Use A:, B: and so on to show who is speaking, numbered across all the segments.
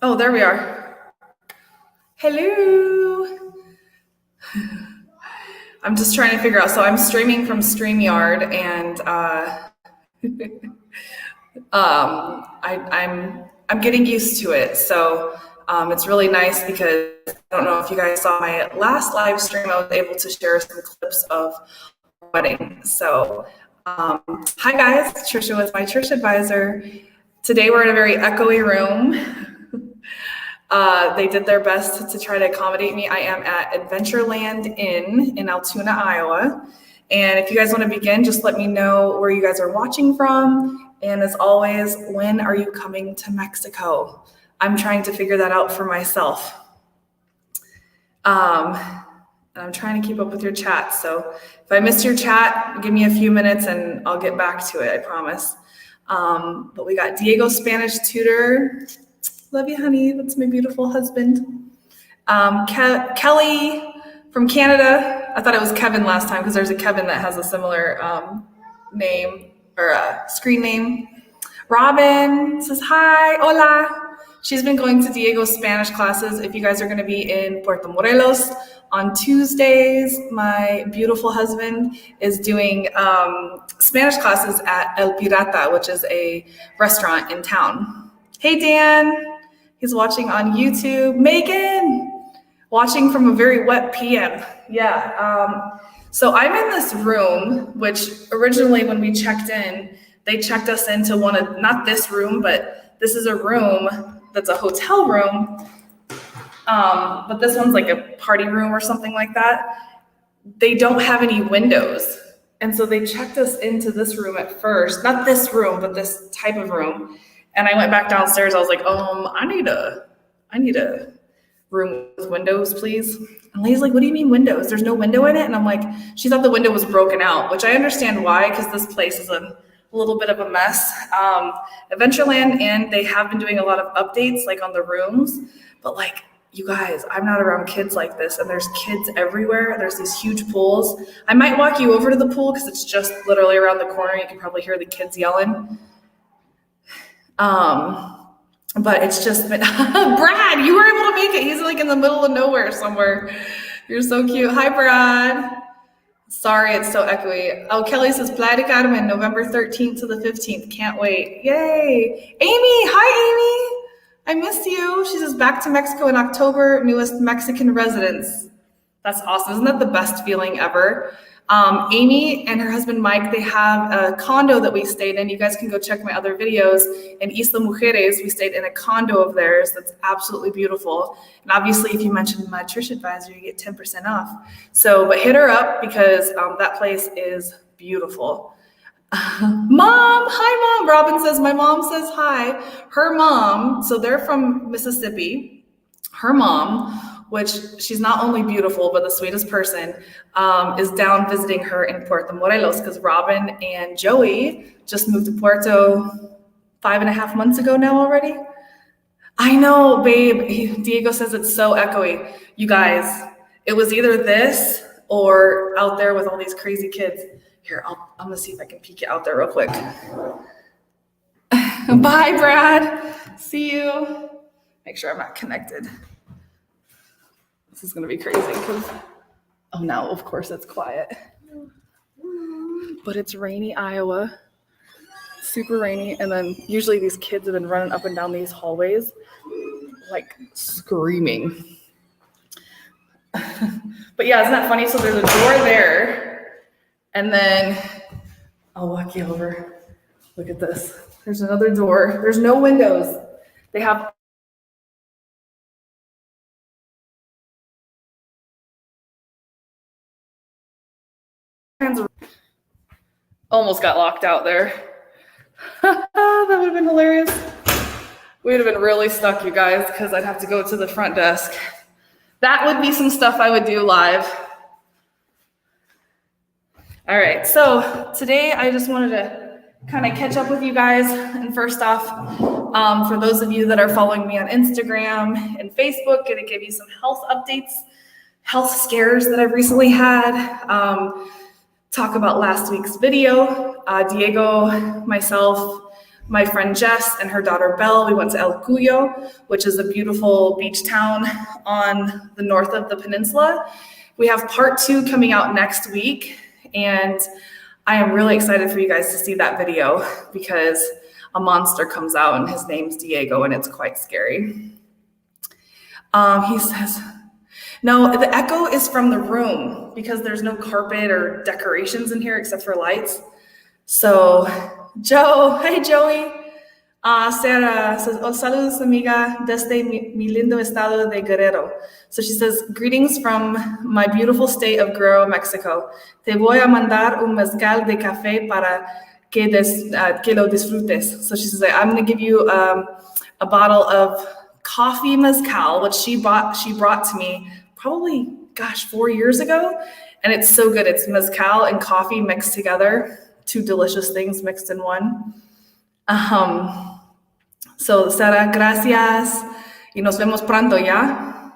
A: Oh, there we are. Hello. I'm just trying to figure out. So I'm streaming from StreamYard, and I'm getting used to it. So it's really nice because I don't know if you guys saw my last live stream. I was able to share some clips of our wedding. So hi guys, Trisha was my church advisor. Today we're in a very echoey room. They did their best to try to accommodate me. I am at Adventureland Inn in Altoona, Iowa. And if you guys want to begin, just let me know where you guys are watching from. And as always, when are you coming to Mexico? I'm trying to figure that out for myself. And I'm trying to keep up with your chat. So if I missed your chat, give me a few minutes and I'll get back to it, I promise. But we got Diego Spanish Tutor. Love you, honey. That's my beautiful husband. Kelly from Canada. I thought it was Kevin last time because there's a Kevin that has a similar name or screen name. Robin says hi, hola. She's been going to Diego's Spanish classes. If you guys are going to be in Puerto Morelos on Tuesdays, my beautiful husband is doing Spanish classes at El Pirata, which is a restaurant in town. Hey, Dan. He's watching on YouTube. Megan, watching from a very wet PM. Yeah. So I'm in this room, which originally when we checked in, they checked us into one of, not this room, but this is a room that's a hotel room. But this one's like a party room or something like that. They don't have any windows. And so they checked us into this room at first, not this room, but this type of room. And I went back downstairs. I was like, I need a room with windows, please. And Leigh's like, what do you mean windows? There's no window in it? And I'm like, she thought the window was broken out, which I understand why, because this place is a little bit of a mess. Adventureland, and they have been doing a lot of updates like on the rooms, but like, you guys, I'm not around kids like this, and there's kids everywhere. There's these huge pools. I might walk you over to the pool because it's just literally around the corner. You can probably hear the kids yelling. But it's just been, Brad, you were able to make it. He's like in the middle of nowhere somewhere. You're so cute. Hi, Brad. Sorry, it's so echoey. Oh, Kelly says Playa de Carmen, November 13th to the 15th. Can't wait. Yay. Amy, hi, Amy. I missed you. She says back to Mexico in October, newest Mexican residence. That's awesome. Isn't that the best feeling ever? Amy and her husband, Mike, they have a condo that we stayed in. You guys can go check my other videos. In Isla Mujeres, we stayed in a condo of theirs that's absolutely beautiful. And obviously, if you mention my church advisor, you get 10% off. So, but hit her up because that place is beautiful. Mom, hi, Mom. Robin says, my mom says hi. Her mom, so they're from Mississippi. Her mom, which she's not only beautiful, but the sweetest person, is down visiting her in Puerto Morelos because Robin and Joey just moved to Puerto 5.5 months ago now already. I know, babe. Diego says it's so echoey. You guys, it was either this or out there with all these crazy kids. Here, I'm going to see if I can peek it out there real quick. Bye, Brad. See you. Make sure I'm not connected. This is going to be crazy because, oh no, of course it's quiet. But it's rainy Iowa, super rainy. And then usually these kids have been running up and down these hallways, like screaming. But yeah, isn't that funny? So there's a door there. And then I'll walk you over. Look at this. There's another door. There's no windows. They have almost got locked out there. That would have been hilarious. We would have been really stuck, you guys, because I'd have to go to the front desk. That would be some stuff I would do live. All right, so today I just wanted to kind of catch up with you guys. And first off, for those of you that are following me on Instagram and Facebook, going to give you some health updates, health scares that I've recently had. Talk about last week's video. Diego, myself, My friend Jess and her daughter Belle, we went to El Cuyo, which is a beautiful beach town on the north of the peninsula. We have part 2 coming out next week, and I am really excited for you guys to see that video because a monster comes out and his name's Diego, and it's quite scary. He says, no, the echo is from the room because there's no carpet or decorations in here except for lights. So, Joe, hey Joey. Sarah says, oh, saludos amiga desde mi lindo estado de Guerrero. So she says, greetings from my beautiful state of Guerrero, Mexico. Te voy a mandar un mezcal de café para que lo disfrutes. So she says, I'm going to give you a bottle of coffee mezcal, which she brought to me probably, 4 years ago. And it's so good. It's mezcal and coffee mixed together. 2 delicious things mixed in one. So, Sara, gracias. Y nos vemos pronto, ¿ya?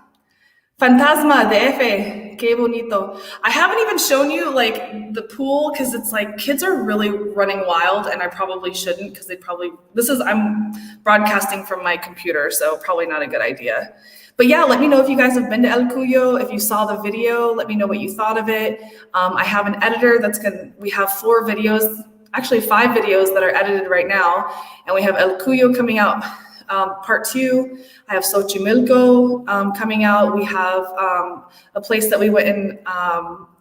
A: Fantasma DF. Qué bonito. I haven't even shown you like the pool because it's like kids are really running wild, and I probably shouldn't because I'm broadcasting from my computer, so probably not a good idea. But yeah, let me know if you guys have been to El Cuyo. If you saw the video, let me know what you thought of it. I have an editor we have 4 videos, actually 5 videos that are edited right now. And we have El Cuyo coming out, part 2. I have Xochimilco coming out. We have a place that we went in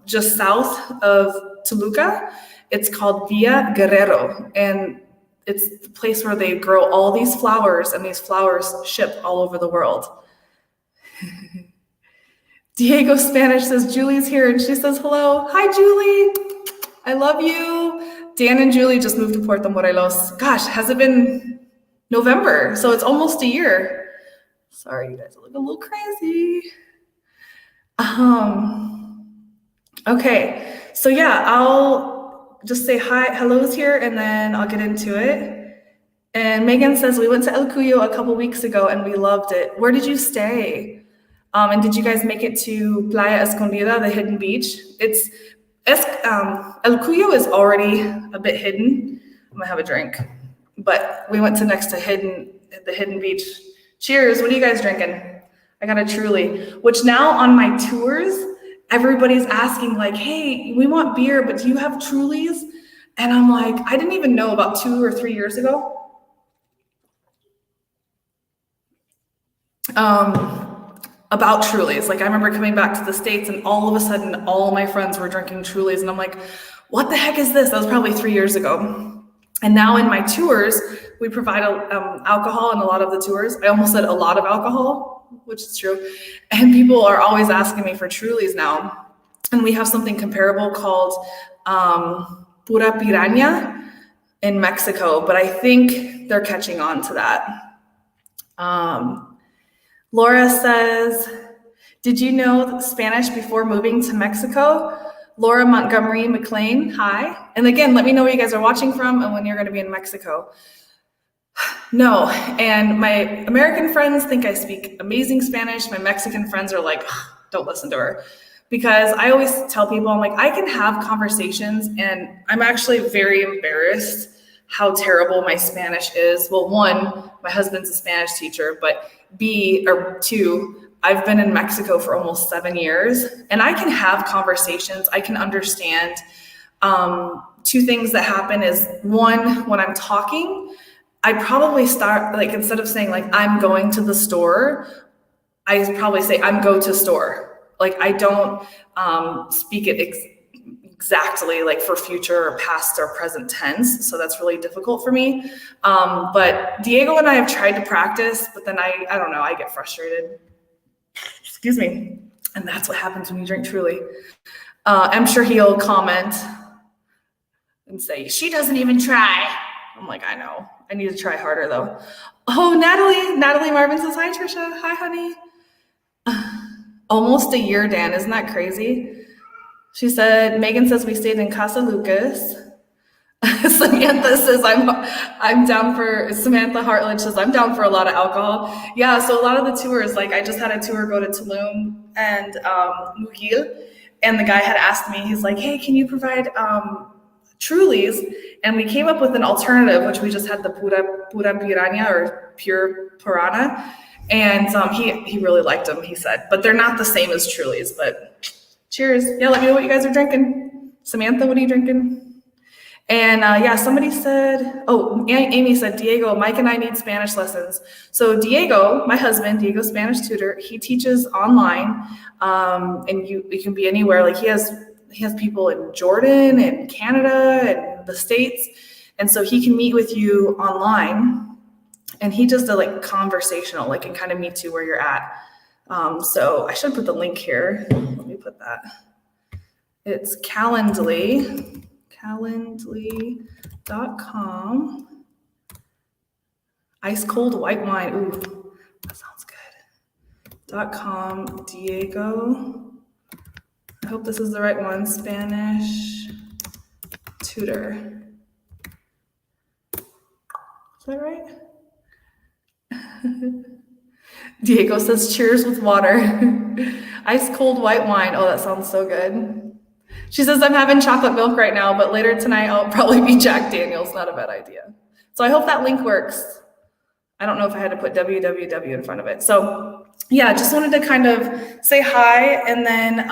A: just south of Toluca. It's called Villa Guerrero. And it's the place where they grow all these flowers, and these flowers ship all over the world. Diego Spanish says, Julie's here, and she says, hello. Hi, Julie. I love you. Dan and Julie just moved to Puerto Morelos. Gosh, has it been November? So it's almost a year. Sorry, you guys look a little crazy. Okay, so yeah, I'll just say hello's here, and then I'll get into it. And Megan says, we went to El Cuyo a couple weeks ago, and we loved it. Where did you stay? And did you guys make it to Playa Escondida, the hidden beach? El Cuyo is already a bit hidden. I'm gonna have a drink. But we went to next to the hidden beach. Cheers, what are you guys drinking? I got a Truly, which now on my tours, everybody's asking like, hey, we want beer, but do you have Trulies? And I'm like, I didn't even know about 2 or 3 years ago. About Trulies. Like I remember coming back to the States and all of a sudden all my friends were drinking Trulies, and I'm like, what the heck is this? That was probably 3 years ago. And now in my tours, we provide alcohol in a lot of the tours. I almost said a lot of alcohol, which is true. And people are always asking me for Trulies now. And we have something comparable called Pura Piraña in Mexico, but I think they're catching on to that. Laura says, did you know Spanish before moving to Mexico? Laura Montgomery McLean, hi. And again, let me know where you guys are watching from and when you're gonna be in Mexico. No, and my American friends think I speak amazing Spanish. My Mexican friends are like, don't listen to her. Because I always tell people, I'm like, I can have conversations, and I'm actually very embarrassed how terrible my Spanish is. Well, 1, my husband's a Spanish teacher, but 2, I've been in Mexico for almost 7 years, and I can have conversations. I can understand. 2 things that happen is 1, when I'm talking, I probably start, like, instead of saying like, I'm going to the store, I probably say I'm go to store. Like I don't speak it exactly like for future or past or present tense. So that's really difficult for me. But Diego and I have tried to practice, but then I don't know, I get frustrated. Excuse me. And that's what happens when you drink Truly. I'm sure he'll comment and say, she doesn't even try. I'm like, I know. I need to try harder though. Oh, Natalie Marvin says, hi, Trisha. Hi, honey. Almost a year, Dan. Isn't that crazy? She said, Megan says we stayed in Casa Lucas. Samantha says, I'm down for, Samantha Hartledge says, I'm down for a lot of alcohol. Yeah, so a lot of the tours, like I just had a tour go to Tulum and Mujil, and the guy had asked me, he's like, hey, can you provide Trulies, and we came up with an alternative, which we just had the pura piranha or pure piranha, and he really liked them, he said, but they're not the same as Trulies. But cheers. Yeah, let me know what you guys are drinking. Samantha, what are you drinking? And yeah, somebody said, oh, Amy said, Diego, Mike and I need Spanish lessons. So Diego, my husband, Diego, Spanish tutor, he teaches online, and you can be anywhere. Like he has people in Jordan and Canada and the States, and so he can meet with you online, and he just does like conversational, like, and kind of meets you where you're at. So I should put the link here. Let me put that. It's Calendly.com. Ice cold white wine. Ooh, that sounds good. .com, Diego. I hope this is the right one. Spanish tutor. Is that right? Diego says cheers with water. Ice cold white wine. Oh, that sounds so good. She says, I'm having chocolate milk right now, but later tonight I'll probably be Jack Daniels. Not a bad idea. So I hope that link works. I don't know if I had to put www in front of it. So yeah, just wanted to kind of say hi. And then,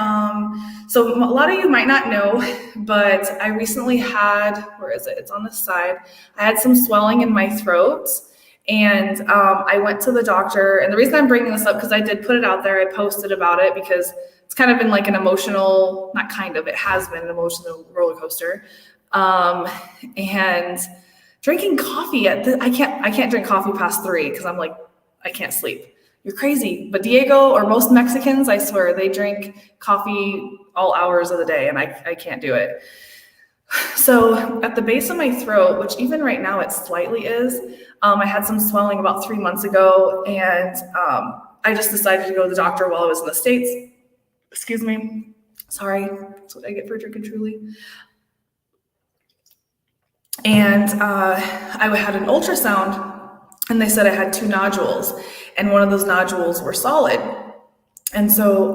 A: so a lot of you might not know, but I recently had, where is it? It's on the side. I had some swelling in my throat. And I went to the doctor, and the reason I'm bringing this up, because I did put it out there, I posted about it, because it's kind of been like an emotional, not kind of, it has been an emotional roller coaster. And drinking coffee I can't drink coffee past 3 because I'm like, I can't sleep. You're crazy. But Diego, or most Mexicans, I swear, they drink coffee all hours of the day, and I can't do it. So at the base of my throat, which even right now it slightly is, I had some swelling about 3 months ago, and I just decided to go to the doctor while I was in the States. Excuse me. Sorry, that's what I get for drinking Truly. And I had an ultrasound, and they said I had 2 nodules, and one of those nodules were solid. And so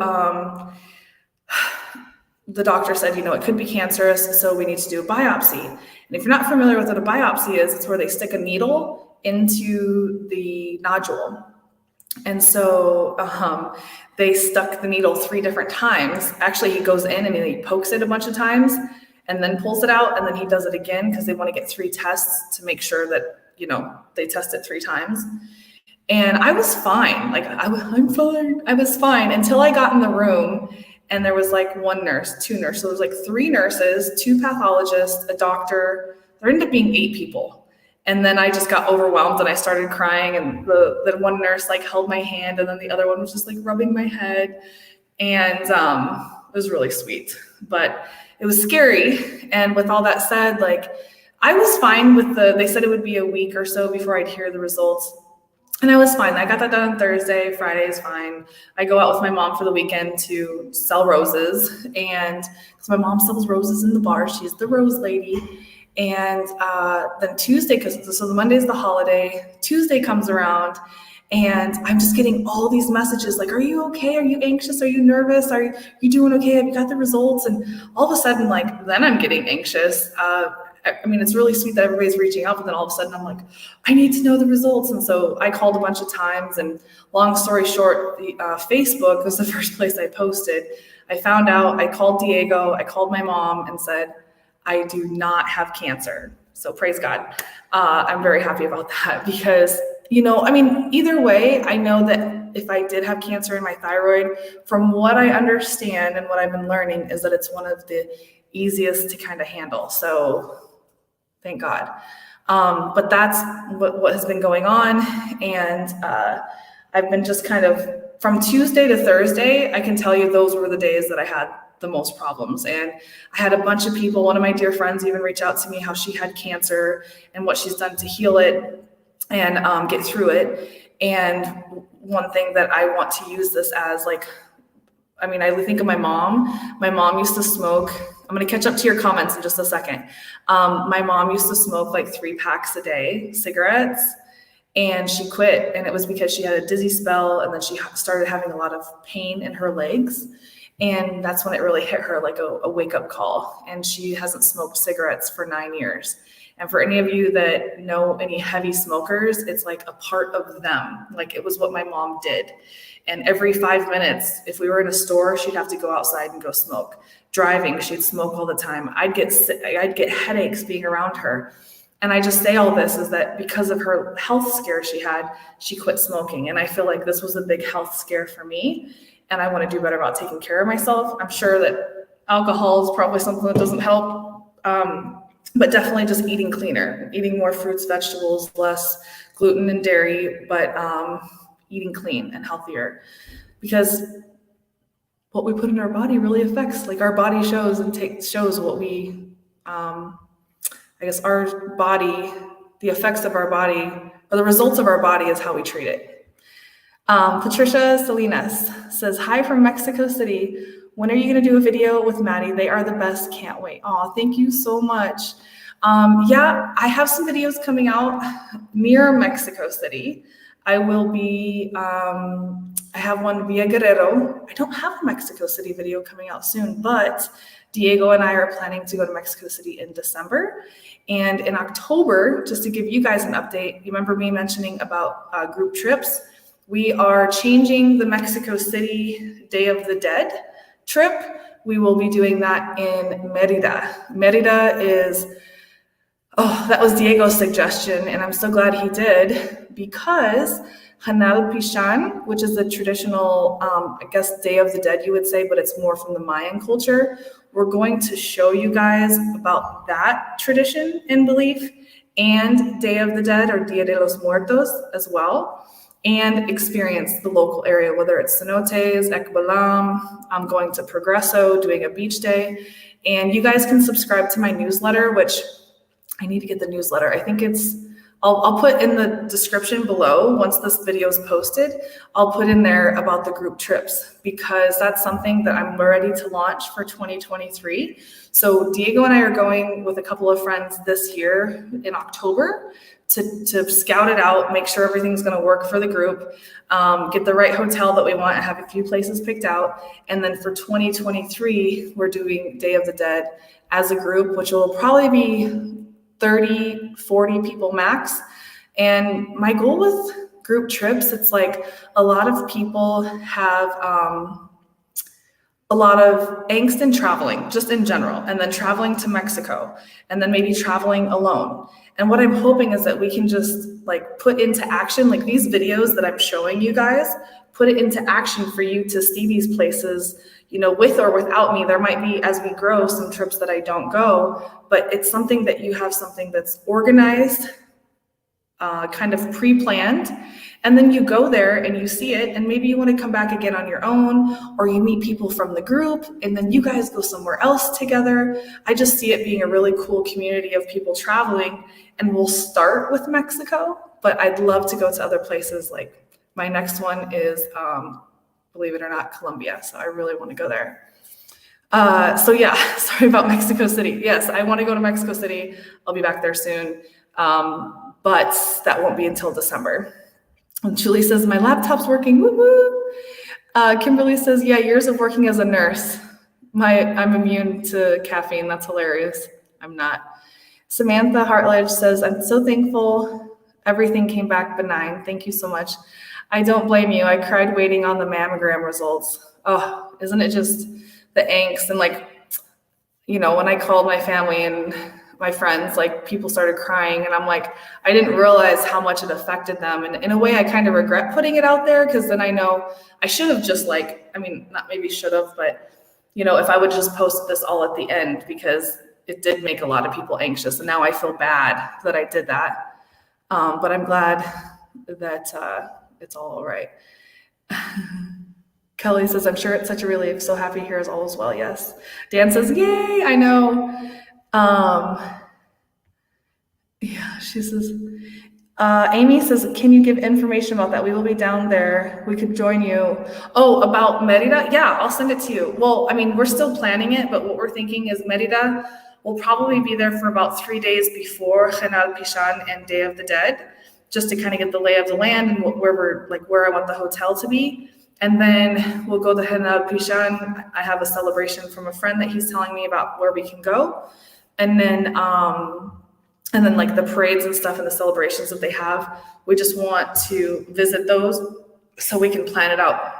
A: the doctor said, it could be cancerous, so we need to do a biopsy. And if you're not familiar with what a biopsy is, it's where they stick a needle into the nodule. And so they stuck the needle 3 different times. Actually, he goes in and he pokes it a bunch of times and then pulls it out, and then he does it again because they want to get 3 tests to make sure that, they test it 3 times. And I was fine. Like, I'm fine. I was fine until I got in the room, and there was like 1 nurse, 2 nurses. So there was like 3 nurses, 2 pathologists, a doctor. There ended up being 8 people. And then I just got overwhelmed and I started crying, and the one nurse like held my hand, and then the other one was just like rubbing my head. And it was really sweet, but it was scary. And with all that said, like, I was fine with they said it would be a week or so before I'd hear the results. And I was fine. I got that done on Thursday. Friday is fine. I go out with my mom for the weekend to sell roses, and because my mom sells roses in the bar, she's the rose lady. And then Tuesday, so the Monday's the holiday, Tuesday comes around, and I'm just getting all these messages like, are you okay? Are you anxious? Are you nervous? Are you doing okay? Have you got the results? And all of a sudden, like, then I'm getting anxious. I mean, it's really sweet that everybody's reaching out, but then all of a sudden I'm like, I need to know the results. And so I called a bunch of times, and long story short, Facebook was the first place I posted. I found out, I called Diego, I called my mom and said, I do not have cancer. So praise God. I'm very happy about that because, I mean, either way, I know that if I did have cancer in my thyroid, from what I understand and what I've been learning is that it's one of the easiest to kind of handle. So thank God. But that's what has been going on. And I've been just kind of, from Tuesday to Thursday, I can tell you those were the days that I had the most problems. And I had a bunch of people, one of my dear friends even reach out to me how she had cancer and what she's done to heal it and get through it. And one thing that I want to use this as, like, I mean, I think of my mom. My mom used to smoke. I'm going to catch up to your comments in just a second. My mom used to smoke like 3 packs a day, cigarettes, and she quit. And it was because she had a dizzy spell, and then she started having a lot of pain in her legs. And that's when it really hit her like a wake-up call. And she hasn't smoked cigarettes for 9 years. And for any of you that know any heavy smokers, it's like a part of them. Like it was what my mom did. And every 5 minutes, if we were in a store, she'd have to go outside and go smoke. Driving, she'd smoke all the time. I'd get headaches being around her. And I just say all this is that because of her health scare she had, she quit smoking. And I feel like this was a big health scare for me. And I want to do better about taking care of myself. I'm sure that alcohol is probably something that doesn't help. But definitely just eating cleaner, eating more fruits, vegetables, less gluten and dairy, but eating clean and healthier. Because what we put in our body really affects, like our body shows and shows what we, I guess our body, the effects of our body, or the results of our body is how we treat it. Patricia Salinas says, hi from Mexico City. When are you going to do a video with Maddie? They are the best. Can't wait. Oh, thank you so much. Yeah, I have some videos coming out near Mexico City. I will be, I have one via Guerrero. I don't have a Mexico City video coming out soon, but Diego and I are planning to go to Mexico City in December. And in October, just to give you guys an update, you remember me mentioning about group trips? We are changing the Mexico City Day of the Dead trip. We will be doing that in Merida. Merida is, that was Diego's suggestion, and I'm so glad he did, because Hanal Pishan, which is the traditional, I guess, Day of the Dead, you would say, but it's more from the Mayan culture. We're going to show you guys about that tradition and belief, and Day of the Dead, or Dia de los Muertos as well, and experience the local area, whether it's cenotes, Ekbalam, I'm going to Progreso, doing a beach day. And you guys can subscribe to my newsletter, which I need to get the newsletter. I think I'll put in the description below, once this video is posted, I'll put in there about the group trips, because that's something that I'm ready to launch for 2023. So Diego and I are going with a couple of friends this year in October to scout it out, make sure everything's going to work for the group, get the right hotel that we want, and have a few places picked out. And then for 2023, we're doing Day of the Dead as a group, which will probably be 30, 40 people max. And my goal with group trips, it's like a lot of people have a lot of angst in traveling, just in general, and then traveling to Mexico, and then maybe traveling alone. And what I'm hoping is that we can just like put into action, like these videos that I'm showing you guys, put it into action for you to see these places, you know, with or without me. There might be, as we grow, some trips that I don't go, but it's something that you have something that's organized, kind of pre-planned, and then you go there and you see it, and maybe you want to come back again on your own, or you meet people from the group, and then you guys go somewhere else together. I just see it being a really cool community of people traveling, and we'll start with Mexico, but I'd love to go to other places. Like my next one is, believe it or not, Colombia. So I really want to go there. So yeah, sorry about Mexico City. Yes, I want to go to Mexico City. I'll be back there soon. But that won't be until December. And Julie says, my laptop's working, woo woo. Kimberly says, yeah, years of working as a nurse. I'm immune to caffeine, that's hilarious. I'm not. Samantha Hartledge says, I'm so thankful everything came back benign. Thank you so much. I don't blame you. I cried waiting on the mammogram results. Oh, isn't it just the angst? And like, you know, when I called my family and my friends, like people started crying, and I'm like, I didn't realize how much it affected them. And in a way, I kind of regret putting it out there, because then I know I should have just like, I mean, not maybe should have, but you know, if I would just post this all at the end, because it did make a lot of people anxious. And now I feel bad that I did that. But I'm glad that it's all right. Kelly says, I'm sure it's such a relief. So happy here is all as well. Yes. Dan says, yay, I know. Yeah, she says, Amy says, can you give information about that? We will be down there. We could join you. Oh, about Merida? Yeah, I'll send it to you. Well, I mean, we're still planning it, but what we're thinking is Merida will probably be there for about 3 days before Genal Pishan and Day of the Dead, just to kind of get the lay of the land and where I want the hotel to be.
B: And then we'll go to Henad Pishan. I have a celebration from a friend that he's telling me about where we can go. And then like the parades and stuff and the celebrations that they have, we just want to visit those so we can plan it out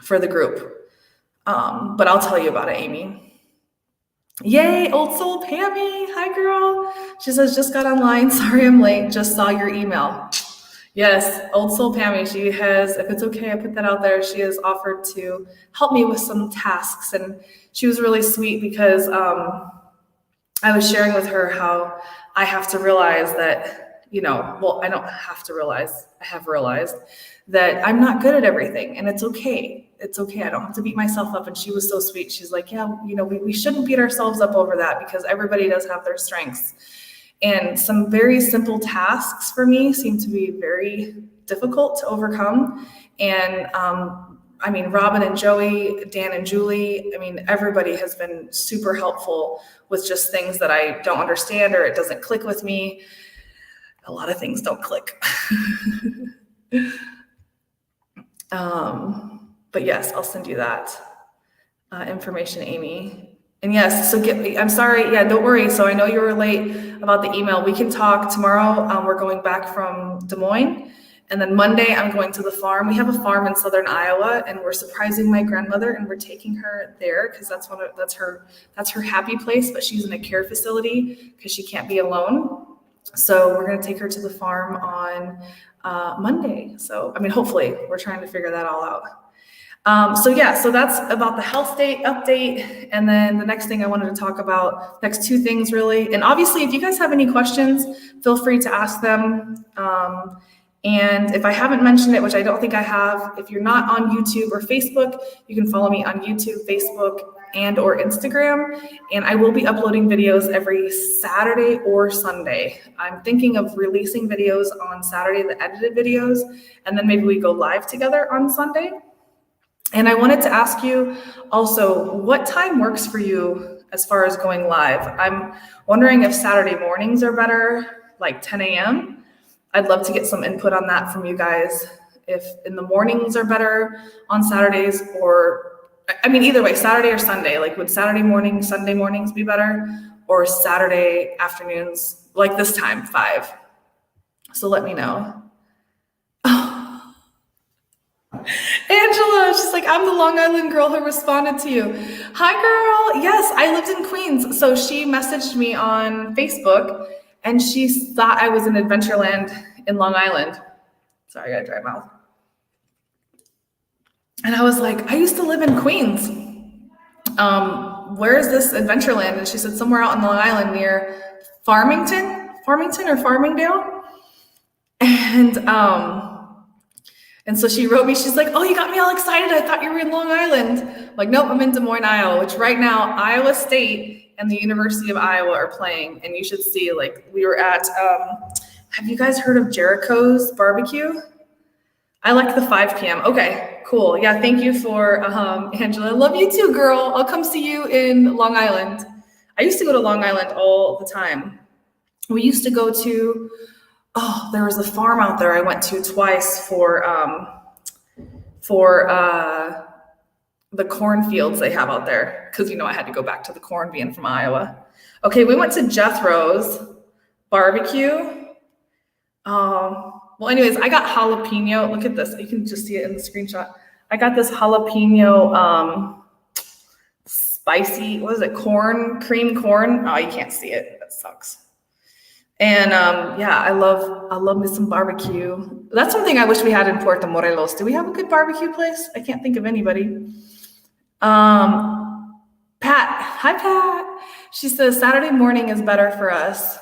B: for the group. But I'll tell you about it, Amy. Yay, Old Soul Pammy. Hi, girl. She says, just got online. Sorry I'm late. Just saw your email. Yes, Old Soul Pammy. She has, if it's okay, I put that out there. She has offered to help me with some tasks. And she was really sweet because I was sharing with her how I have to realize that, I don't have to realize, I have realized that I'm not good at everything, and it's okay. It's okay. I don't have to beat myself up. And she was so sweet. She's like, yeah, we shouldn't beat ourselves up over that because everybody does have their strengths. And some very simple tasks for me seem to be very difficult to overcome. And Robin and Joey, Dan and Julie, everybody has been super helpful with just things that I don't understand or it doesn't click with me. A lot of things don't click. But yes, I'll send you that information, Amy. And yes, so I'm sorry. Yeah, don't worry. So I know you were late about the email. We can talk tomorrow. We're going back from Des Moines. And then Monday, I'm going to the farm. We have a farm in southern Iowa, and we're surprising my grandmother, and we're taking her there because that's her happy place. But she's in a care facility because she can't be alone. So we're going to take her to the farm on Monday. So hopefully, we're trying to figure that all out. So that's about the health state update. And then the next thing I wanted to talk about, next two things really. And obviously, if you guys have any questions, feel free to ask them. And if I haven't mentioned it, which I don't think I have, if you're not on YouTube or Facebook, you can follow me on YouTube, Facebook, and or Instagram. And I will be uploading videos every Saturday or Sunday. I'm thinking of releasing videos on Saturday, the edited videos, and then maybe we go live together on Sunday. And I wanted to ask you also, what time works for you as far as going live? I'm wondering if Saturday mornings are better, like 10 a.m. I'd love to get some input on that from you guys. If in the mornings are better on Saturdays either way, Saturday or Sunday, like would Saturday morning, Sunday mornings be better? Or Saturday afternoons, like this time, 5. So let me know. Angela, she's like, I'm the Long Island girl who responded to you. Hi, girl. Yes, I lived in Queens. So she messaged me on Facebook, and she thought I was in Adventureland in Long Island. Sorry, I got a dry mouth. And I was like, I used to live in Queens. Where is this Adventureland? And she said, somewhere out in Long Island near Farmington or Farmingdale. And so she wrote me, she's like, oh, you got me all excited. I thought you were in Long Island. I'm like, nope, I'm in Des Moines, Iowa, which right now Iowa State and the University of Iowa are playing. And you should see, like, we were at, have you guys heard of Jericho's barbecue? I like the 5 p.m. Okay, cool. Yeah, thank you for Angela. Love you too, girl. I'll come see you in Long Island. I used to go to Long Island all the time. We used to go to, there was a farm out there I went to twice for the cornfields they have out there. Because, I had to go back to the corn being from Iowa. Okay, we went to Jethro's barbecue. Well, anyways, I got jalapeno. Look at this. You can just see it in the screenshot. I got this jalapeno spicy, what is it? Cream corn. Oh, you can't see it. That sucks. And I love me some barbecue. That's something I wish we had in Puerto Morelos. Do we have a good barbecue place? I can't think of anybody. Pat. Hi, Pat. She says Saturday morning is better for us.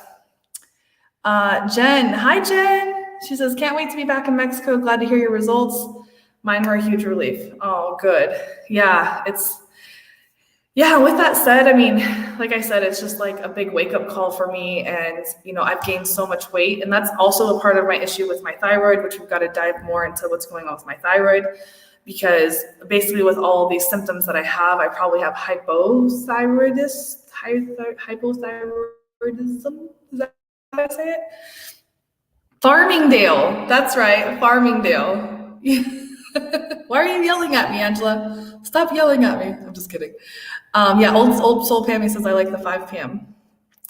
B: Jen. Hi, Jen. She says, can't wait to be back in Mexico. Glad to hear your results. Mine were a huge relief. Oh, good. Yeah, with that said, like I said, it's just like a big wake-up call for me. And, I've gained so much weight. And that's also a part of my issue with my thyroid, which we've got to dive more into what's going on with my thyroid. Because basically with all these symptoms that I have, I probably have hypothyroidism. Is that how I say it? Farmingdale. That's right. Farmingdale.
A: Why are you yelling at me, Angela? Stop yelling at me. I'm just kidding. Yeah, old soul Pammy says I like the 5 p.m.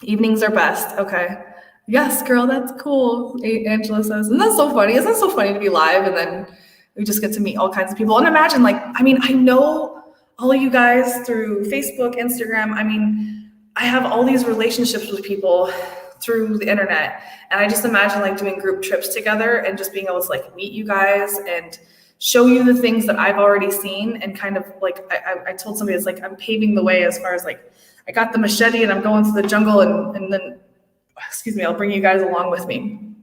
A: Evenings are best. Okay. Yes, girl, that's cool. Angela says, and that's so funny. Isn't it so funny to be live and then we just get to meet all kinds of people? And imagine, like, I mean, I know all of you guys through Facebook, Instagram. I mean, I have all these relationships with people through the internet. And I just imagine like doing group trips together and just being able to like meet you guys and show you the things that I've already seen. And kind of like, I told somebody, it's like I'm paving the way as far as like, I got the machete and I'm going through the jungle and then, excuse me, I'll bring you guys along with me.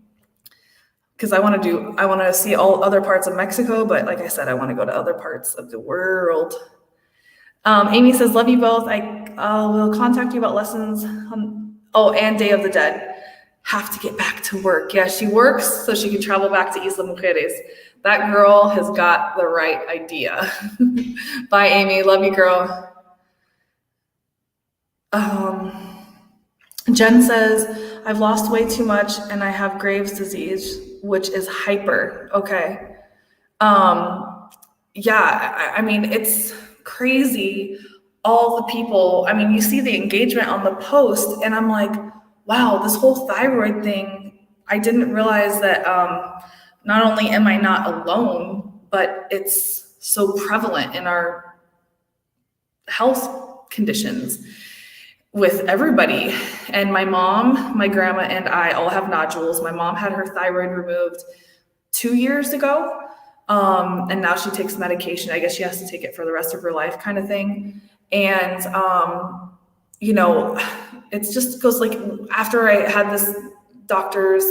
A: Because I want to see all other parts of Mexico, but like I said, I want to go to other parts of the world. Amy says, love you both. I will contact you about lessons and Day of the Dead. Have to get back to work. Yeah, she works so she can travel back to Isla Mujeres. That girl has got the right idea. Bye, Amy. Love you, girl. Jen says, I've lost way too much and I have Graves' disease, which is hyper. Okay. Yeah, I mean, it's crazy. All the people, I mean, you see the engagement on the post and I'm like, wow, this whole thyroid thing, I didn't realize that not only am I not alone, but it's so prevalent in our health conditions with everybody. And my mom, my grandma, and I all have nodules. My mom had her thyroid removed 2 years ago. And now she takes medication. I guess she has to take it for the rest of her life kind of thing. And, you know, it's just goes like after I had this doctor's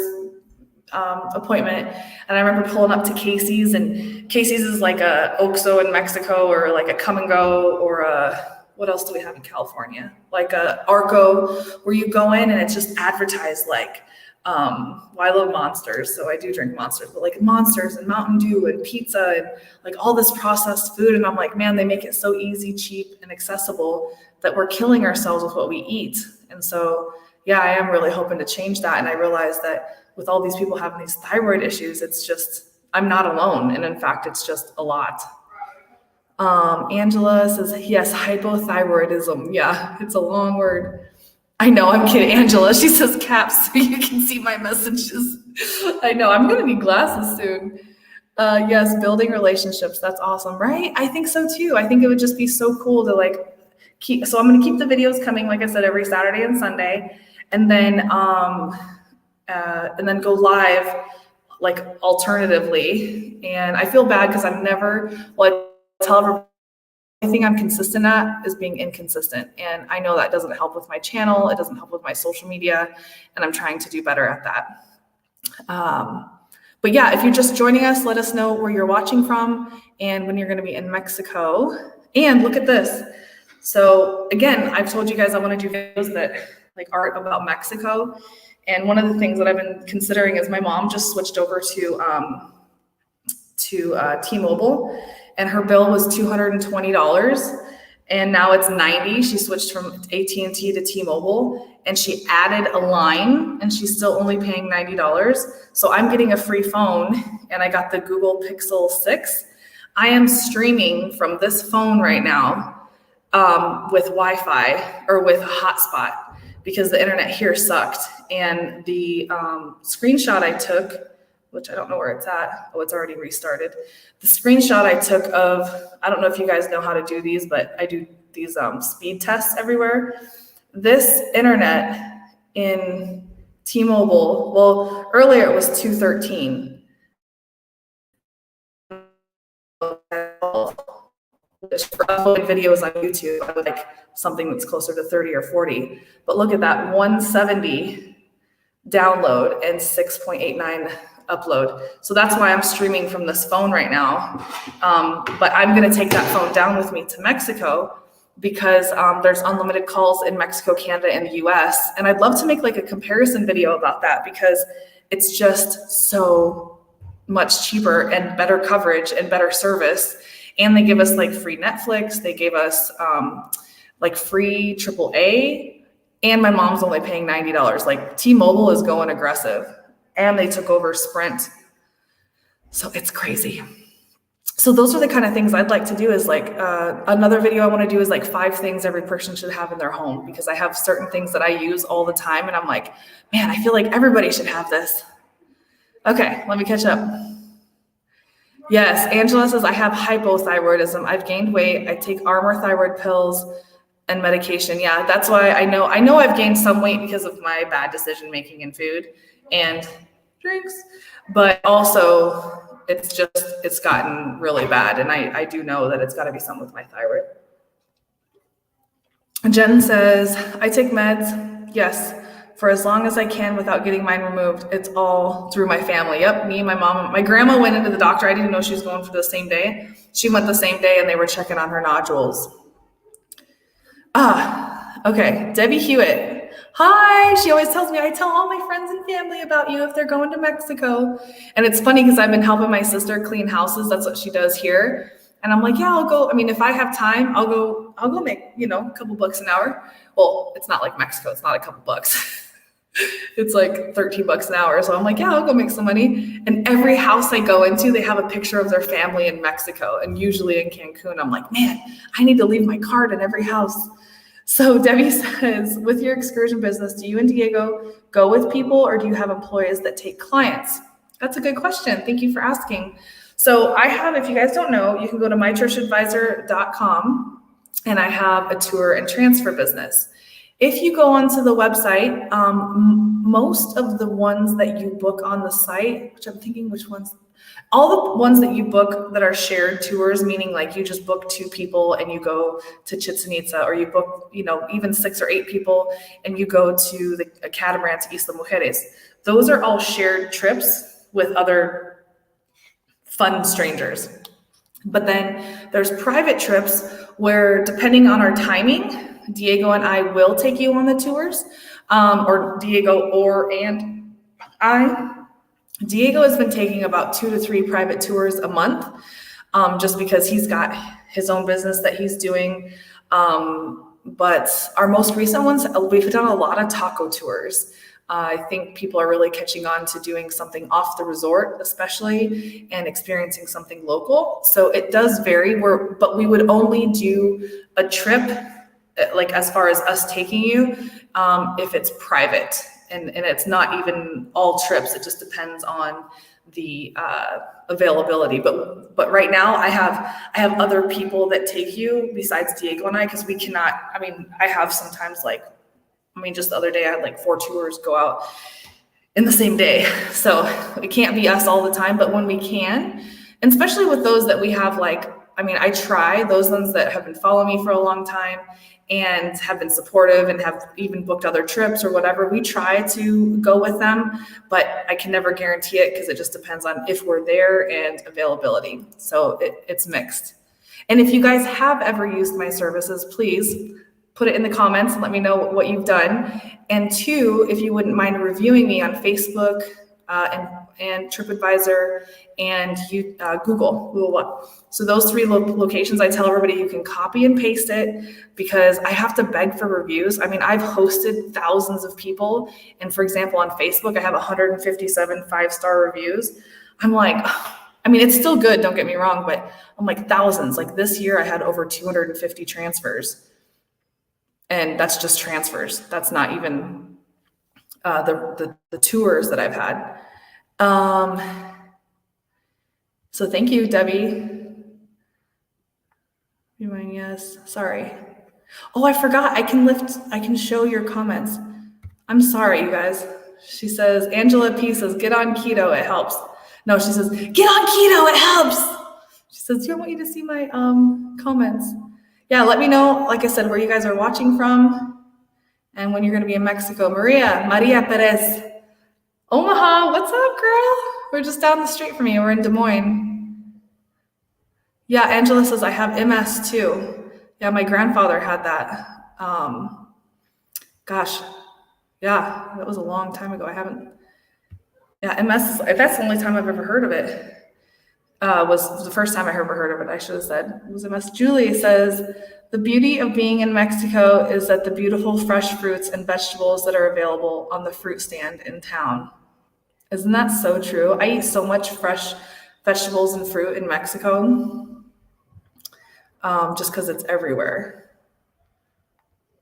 A: appointment and I remember pulling up to Casey's, and Casey's is like a Oxxo in Mexico or like a Come and Go or a, what else do we have in California? Like a Arco, where you go in and it's just advertised like, well, I love Monsters, so I do drink Monsters, but like Monsters and Mountain Dew and pizza and like all this processed food. And I'm like, man, they make it so easy, cheap, and accessible that we're killing ourselves with what we eat. And so, yeah, I am really hoping to change that. And I realize that with all these people having these thyroid issues, it's just, I'm not alone. And in fact, it's just a lot. Angela says, yes, hypothyroidism. Yeah, it's a long word. I know, I'm kidding, Angela. She says caps so you can see my messages. I know, I'm gonna need glasses soon. Yes, building relationships, that's awesome, right? I think so too. I think it would just be so cool to like so I'm gonna keep the videos coming, like I said, every Saturday and Sunday, and then go live like alternatively. And I feel bad because I'm never, well, I tell everybody, the thing I'm consistent at is being inconsistent. And I know that doesn't help with my channel. It doesn't help with my social media. And I'm trying to do better at that. But yeah, if you're just joining us, let us know where you're watching from and when you're going to be in Mexico. And look at this. So again, I've told you guys I want to do videos that like art about Mexico. And one of the things that I've been considering is my mom just switched over to T-Mobile, and her bill was $220, and now it's $90. She switched from AT&T to T-Mobile, and she added a line, and she's still only paying $90. So I'm getting a free phone, and I got the Google Pixel 6. I am streaming from this phone right now with Wi-Fi or with a hotspot because the internet here sucked. And the screenshot I took, which I don't know where it's at. Oh, it's already restarted. The screenshot I took of, I don't know if you guys know how to do these, but I do these speed tests everywhere. This internet in T-Mobile, well, earlier it was 213. For uploading videos on YouTube, I would like something that's closer to 30 or 40. But look at that, 170 download and 6.89 upload. So that's why I'm streaming from this phone right now. But I'm going to take that phone down with me to Mexico because there's unlimited calls in Mexico, Canada, and the US. And I'd love to make like a comparison video about that because it's just so much cheaper and better coverage and better service. And they give us like free Netflix. They gave us like free AAA. And my mom's only paying $90. Like T-Mobile is going aggressive. And they took over Sprint. So it's crazy.
B: So those are the kind of things I'd like to do. Is like another video I want to do is like 5 things every person should have in their home, because I have certain things that I use all the time and I'm like, man, I feel like everybody should have this. Okay, let me catch up. Yes, Angela says, I have hypothyroidism. I've gained weight. I take Armour thyroid pills and medication. Yeah, that's why I know I've gained some weight because of my bad decision making in food and drinks, but also it's gotten really bad. And I do know that it's got to be something with my thyroid. Jen says, I take meds. Yes, for as long as I can without getting mine removed. It's all through my family. Yep, me, my mom, my grandma went into the doctor. I didn't know she was going for the same day. She went the same day and they were checking on her nodules. Okay, Debbie Hewitt. Hi, she always tells me, I tell all my friends and family about you if they're going to Mexico. And it's funny because I've been helping my sister clean houses. That's what she does here. And I'm like, yeah, I'll go. I mean, if I have time, I'll go make, a couple bucks an hour. Well, it's not like Mexico. It's not a couple bucks. It's like $13 an hour. So I'm like, yeah, I'll go make some money. And every house I go into, they have a picture of their family in Mexico. And usually in Cancun, I'm like, man, I need to leave my card in every house. So Debbie says, with your excursion business, do you and Diego go with people or do you have employees that take clients? That's a good question. Thank you for asking. So I have, if you guys don't know, you can go to mychurchadvisor.com and I have a tour and transfer business. If you go onto the website, most of the ones that you book on the site, which I'm thinking which ones, all the ones that you book that are shared tours, meaning like you just book 2 people and you go to Chichen Itza, or you book, even 6 or 8 people and you go to the catamaran to Isla Mujeres. Those are all shared trips with other fun strangers. But then there's private trips where, depending on our timing, Diego and I will take you on the tours, or Diego and I. Diego has been taking about 2 to 3 private tours a month, just because he's got his own business that he's doing. But our most recent ones, we've done a lot of taco tours. I think people are really catching on to doing something off the resort, especially, and experiencing something local. So it does vary, but we would only do a trip, like as far as us taking you, if it's private. And it's not even all trips. It just depends on the availability. But right now I have other people that take you besides Diego and I, because we cannot. I mean, I have sometimes just the other day I had like 4 tours go out in the same day. So it can't be us all the time. But when we can, and especially with those that we have, I try those ones that have been following me for a long time and have been supportive and have even booked other trips or whatever. We try to go with them, but I can never guarantee it because it just depends on if we're there and availability. So it's mixed. And if you guys have ever used my services, please put it in the comments and let me know what you've done. And 2, if you wouldn't mind reviewing me on Facebook and TripAdvisor and Google One. So those 3 locations, I tell everybody you can copy and paste it, because I have to beg for reviews. I've hosted thousands of people. And for example, on Facebook, I have 157 5-star reviews. I'm like, it's still good, don't get me wrong, but I'm like thousands. Like this year I had over 250 transfers. And that's just transfers. That's not even the tours that I've had. So thank you, Debbie. Yes, sorry. Oh, I forgot. I can show your comments. I'm sorry, you guys. She says, Angela P says, get on keto, it helps. No, she says, get on keto, it helps. She says, I want you to see my comments. Yeah, let me know, like I said, where you guys are watching from and when you're going to be in Mexico. Maria Perez. Omaha, what's up, girl? We're just down the street from you. We're in Des Moines. Yeah, Angela says, I have MS too. Yeah, my grandfather had that. Gosh, yeah, that was a long time ago. MS, that's the only time I've ever heard of it. Was the first time I ever heard of it, I should have said. It was MS. Julie says, the beauty of being in Mexico is that the beautiful fresh fruits and vegetables that are available on the fruit stand in town. Isn't that so true? I eat so much fresh vegetables and fruit in Mexico, just because it's everywhere.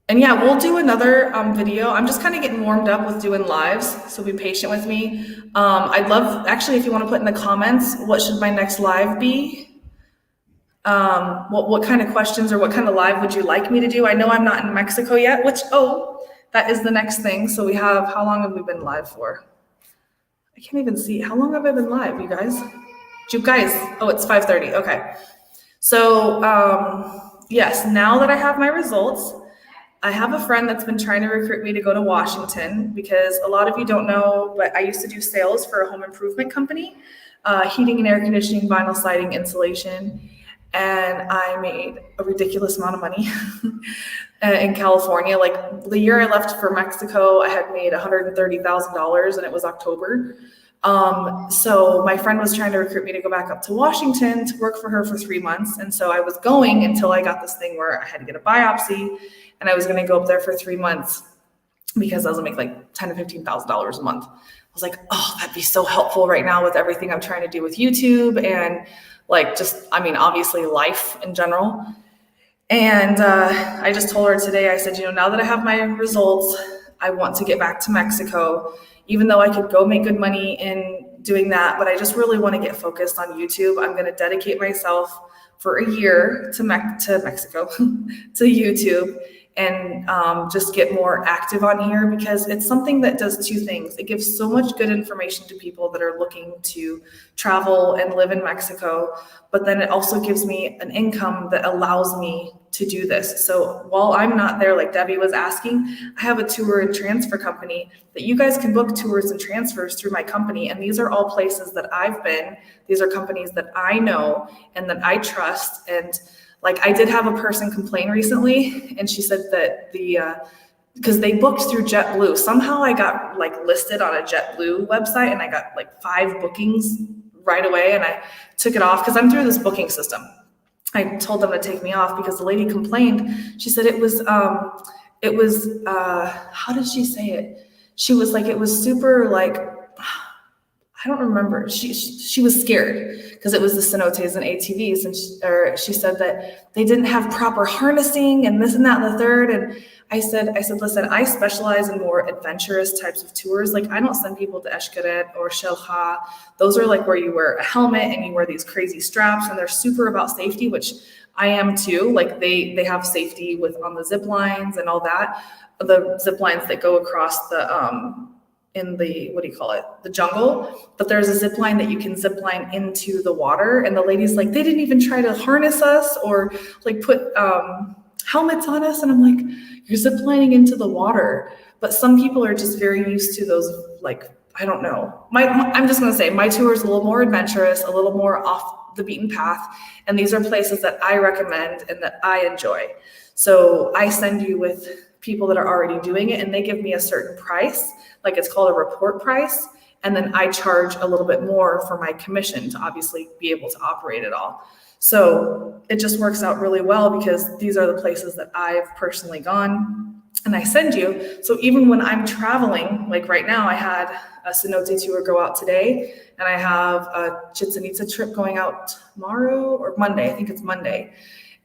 B: And yeah, we'll do another video. I'm just kind of getting warmed up with doing lives, so be patient with me. I'd love, actually, if you want to put in the comments, what should my next live be? What kind of questions or what kind of live would you like me to do? I know I'm not in Mexico yet, which, that is the next thing. So we have, how long have we been live for? I can't even see. How long have I been live, you guys? It's 5:30. Okay. So, yes, now that I have my results, I have a friend that's been trying to recruit me to go to Washington, because a lot of you don't know, but I used to do sales for a home improvement company, heating and air conditioning, vinyl siding, insulation. And I made a ridiculous amount of money in California. Like the year I left for Mexico, I had made $130,000 and it was October. So my friend was trying to recruit me to go back up to Washington to work for her for 3 months. And so I was going until I got this thing where I had to get a biopsy, and I was going to go up there for 3 months because I was gonna make like $10,000 to $15,000 a month. I was like, oh, that'd be so helpful right now with everything I'm trying to do with YouTube and like obviously life in general. And I just told her today, I said, now that I have my results, I want to get back to Mexico, even though I could go make good money in doing that, but I just really want to get focused on YouTube. I'm going to dedicate myself for a year to Mexico, to YouTube, and just get more active on here, because it's something that does two things. It gives so much good information to people that are looking to travel and live in Mexico, but then it also gives me an income that allows me to do this. So while I'm not there, like Debbie was asking, I have a tour and transfer company that you guys can book tours and transfers through my company. And these are all places that I've been. These are companies that I know and that I trust. And like I did have a person complain recently, and she said that because they booked through JetBlue. Somehow I got like listed on a JetBlue website, and I got like 5 bookings right away, and I took it off because I'm through this booking system. I told them to take me off because the lady complained. She said it was how did she say it? She was like, it was super like, I don't remember. She was scared because it was the cenotes and ATVs, and she said that they didn't have proper harnessing and this and that and the third. And I said, listen, I specialize in more adventurous types of tours. Like I don't send people to Xcaret or Shelha. Those are like where you wear a helmet and you wear these crazy straps, and they're super about safety, which I am too. Like they have safety on the zip lines and all that. The zip lines that go across in the, the jungle, but there's a zip line that you can zip line into the water. And the lady's like, they didn't even try to harness us or like put helmets on us. And I'm like, you're zip lining into the water. But some people are just very used to those, like, I don't know. I'm just going to say my tour is a little more adventurous, a little more off the beaten path. And these are places that I recommend and that I enjoy. So I send you with people that are already doing it, and they give me a certain price, like it's called a report price. And then I charge a little bit more for my commission to obviously be able to operate it all. So it just works out really well because these are the places that I've personally gone and I send you. So even when I'm traveling, like right now, I had a cenote tour go out today, and I have a Chichen Itza trip going out tomorrow or Monday. I think it's Monday.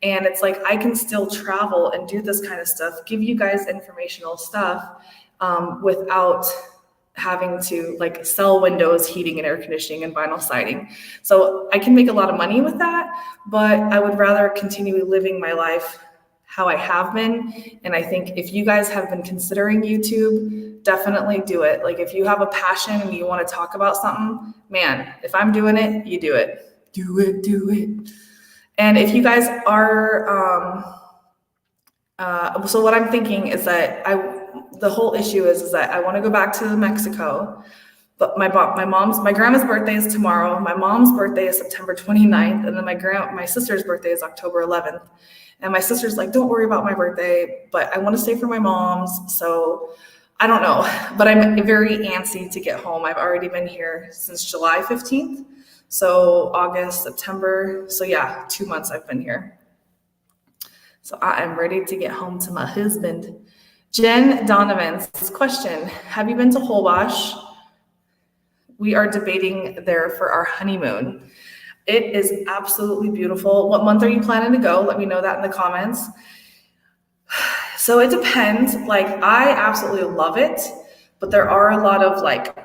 B: And it's like, I can still travel and do this kind of stuff, give you guys informational stuff without having to like sell windows, heating and air conditioning and vinyl siding. So I can make a lot of money with that, but I would rather continue living my life how I have been. And I think if you guys have been considering YouTube, definitely do it. Like if you have a passion and you want to talk about something, man, if I'm doing it, you do it. Do it. And if you guys are, so what I'm thinking is that the whole issue is that I want to go back to Mexico, but my grandma's birthday is tomorrow. My mom's birthday is September 29th. And then my sister's birthday is October 11th. And my sister's like, don't worry about my birthday, but I want to stay for my mom's. So I don't know, but I'm very antsy to get home. I've already been here since July 15th. So August, September. So yeah, 2 months I've been here. So I am ready to get home to my husband. Jen Donovan's question, have you been to Holbox? We are debating there for our honeymoon. It is absolutely beautiful. What month are you planning to go? Let me know that in the comments. So it depends. Like, I absolutely love it, but there are a lot of like,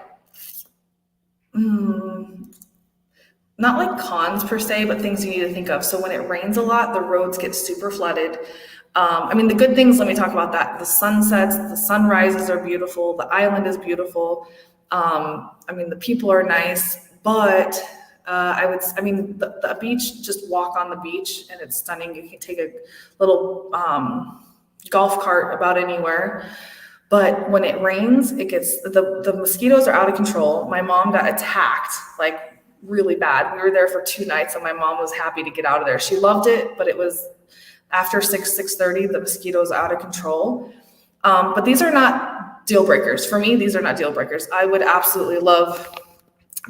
B: not like cons per se, but things you need to think of. So when it rains a lot, the roads get super flooded. I mean, the good things, let me talk about that. The sunsets, the sunrises are beautiful. The island is beautiful. I mean, the people are nice, but I mean, the beach, just walk on the beach and it's stunning. You can take a little golf cart about anywhere. But when it rains, it gets, the mosquitoes are out of control. My mom got attacked, like really bad. We were there for 2 nights and my mom was happy to get out of there. She loved it, but it was after 6:30, the mosquitoes out of control. But these are not deal breakers. For me, these are not deal breakers. I would absolutely love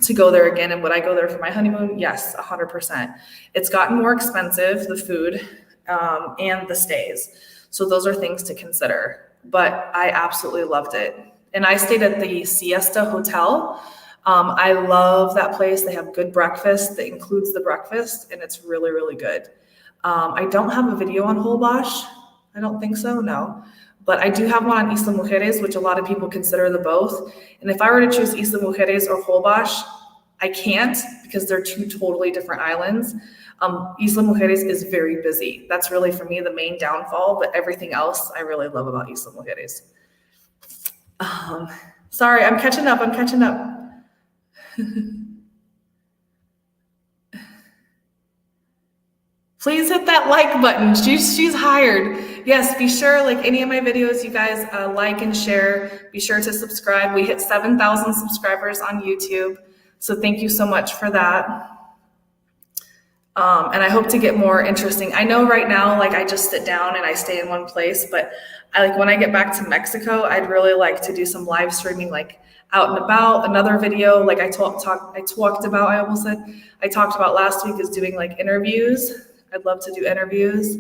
B: to go there again. And would I go there for my honeymoon? Yes, 100%. It's gotten more expensive, the food and the stays. So those are things to consider. But I absolutely loved it. And I stayed at the Siesta Hotel. I love that place. They have good breakfast that includes the breakfast, and it's really, really good. I don't have a video on Holbox. I don't think so, no. But I do have one on Isla Mujeres, which a lot of people consider the both. And if I were to choose Isla Mujeres or Holbox, I can't because they're 2 totally different islands. Isla Mujeres is very busy. That's really, for me, the main downfall, but everything else I really love about Isla Mujeres. Sorry, I'm catching up. Please hit that like button. She's hired. Yes, be sure, like any of my videos, you guys like and share. Be sure to subscribe. We hit 7,000 subscribers on YouTube. So thank you so much for that. And I hope to get more interesting. I know right now, like I just sit down and I stay in one place, but I like when I get back to Mexico, I'd really like to do some live streaming, like out and about. Another video, like I talked about last week, is doing like interviews. I'd love to do interviews.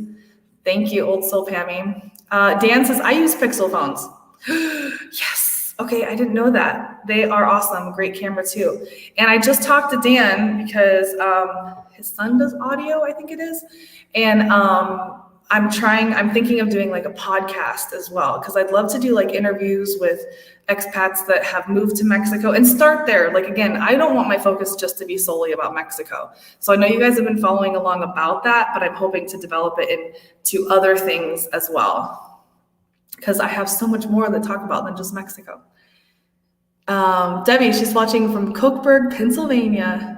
B: Thank you, Old Soul Pammy. Dan says, I use Pixel phones. Yes. Okay, I didn't know that. They are awesome. Great camera too. And I just talked to Dan because his son does audio, I think it is. And I'm thinking of doing like a podcast as well, because I'd love to do like interviews with expats that have moved to Mexico and start there. Like, again, I don't want my focus just to be solely about Mexico. So I know you guys have been following along about that, but I'm hoping to develop it into other things as well, because I have so much more to talk about than just Mexico. Debbie, she's watching from Cokeburg, Pennsylvania.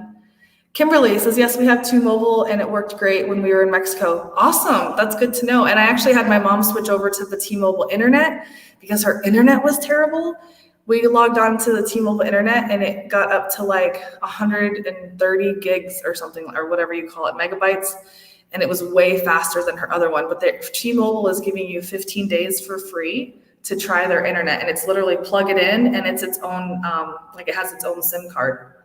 B: Kimberly says, yes, we have T-Mobile and it worked great when we were in Mexico. Awesome. That's good to know. And I actually had my mom switch over to the T-Mobile internet because her internet was terrible. We logged on to the T-Mobile internet and it got up to like 130 gigs or something, or whatever you call it, megabytes. And it was way faster than her other one. But T-Mobile is giving you 15 days for free to try their internet. And it's literally plug it in and it's its own, it has its own SIM card.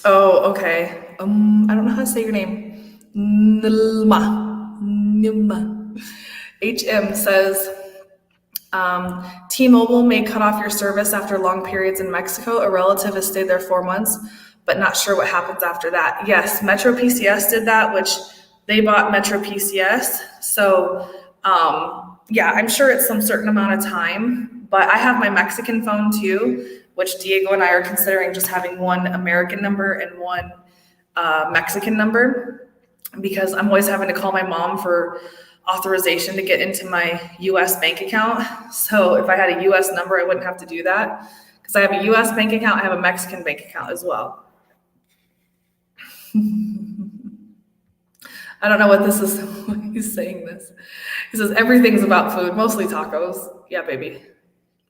B: Oh, okay. I don't know how to say your name. Nilma. HM says, T-Mobile may cut off your service after long periods in Mexico. A relative has stayed there 4 months, but not sure what happens after that. Yes, Metro PCS did that, which they bought Metro PCS. So, yeah, I'm sure it's some certain amount of time, but I have my Mexican phone too, which Diego and I are considering just having one American number and one Mexican number, because I'm always having to call my mom for authorization to get into my US bank account. So if I had a US number, I wouldn't have to do that, because I have a US bank account, I have a Mexican bank account as well. I don't know what this is. He's saying this. He says, everything's about food, mostly tacos. Yeah, baby.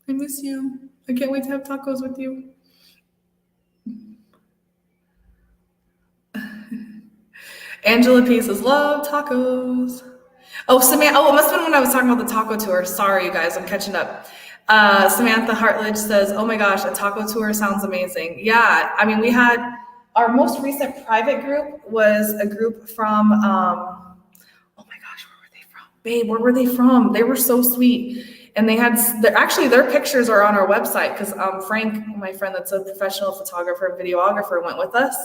B: I miss you. I can't wait to have tacos with you. Angela P says, love tacos. Oh, Samantha. Oh, it must have been when I was talking about the taco tour. Sorry, you guys. I'm catching up. Samantha Hartledge says, oh my gosh, a taco tour sounds amazing. Yeah. I mean, we had our most recent private group was a group from, oh my gosh, where were they from? Babe, where were they from? They were so sweet. And they had, actually their pictures are on our website because Frank, my friend that's a professional photographer and videographer, went with us.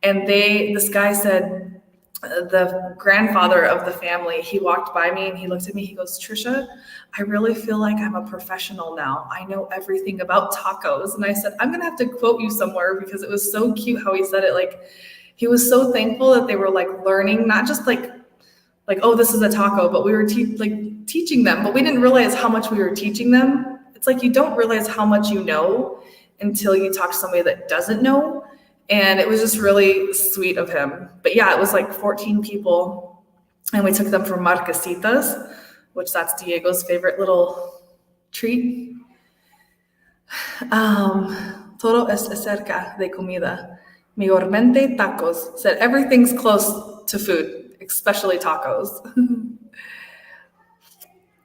B: And this guy said, the grandfather of the family, he walked by me and he looked at me, he goes, Trisha, I really feel like I'm a professional now. I know everything about tacos. And I said, I'm gonna have to quote you somewhere because it was so cute how he said it. Like, he was so thankful that they were like learning, not just like, oh, this is a taco, but we were teaching them, but we didn't realize how much we were teaching them. It's like, you don't realize how much you know until you talk to somebody that doesn't know. And it was just really sweet of him. But yeah, it was like 14 people. And we took them from Marquesitas, which that's Diego's favorite little treat. Todo es cerca de comida. Mayormente tacos. Said everything's close to food, especially tacos.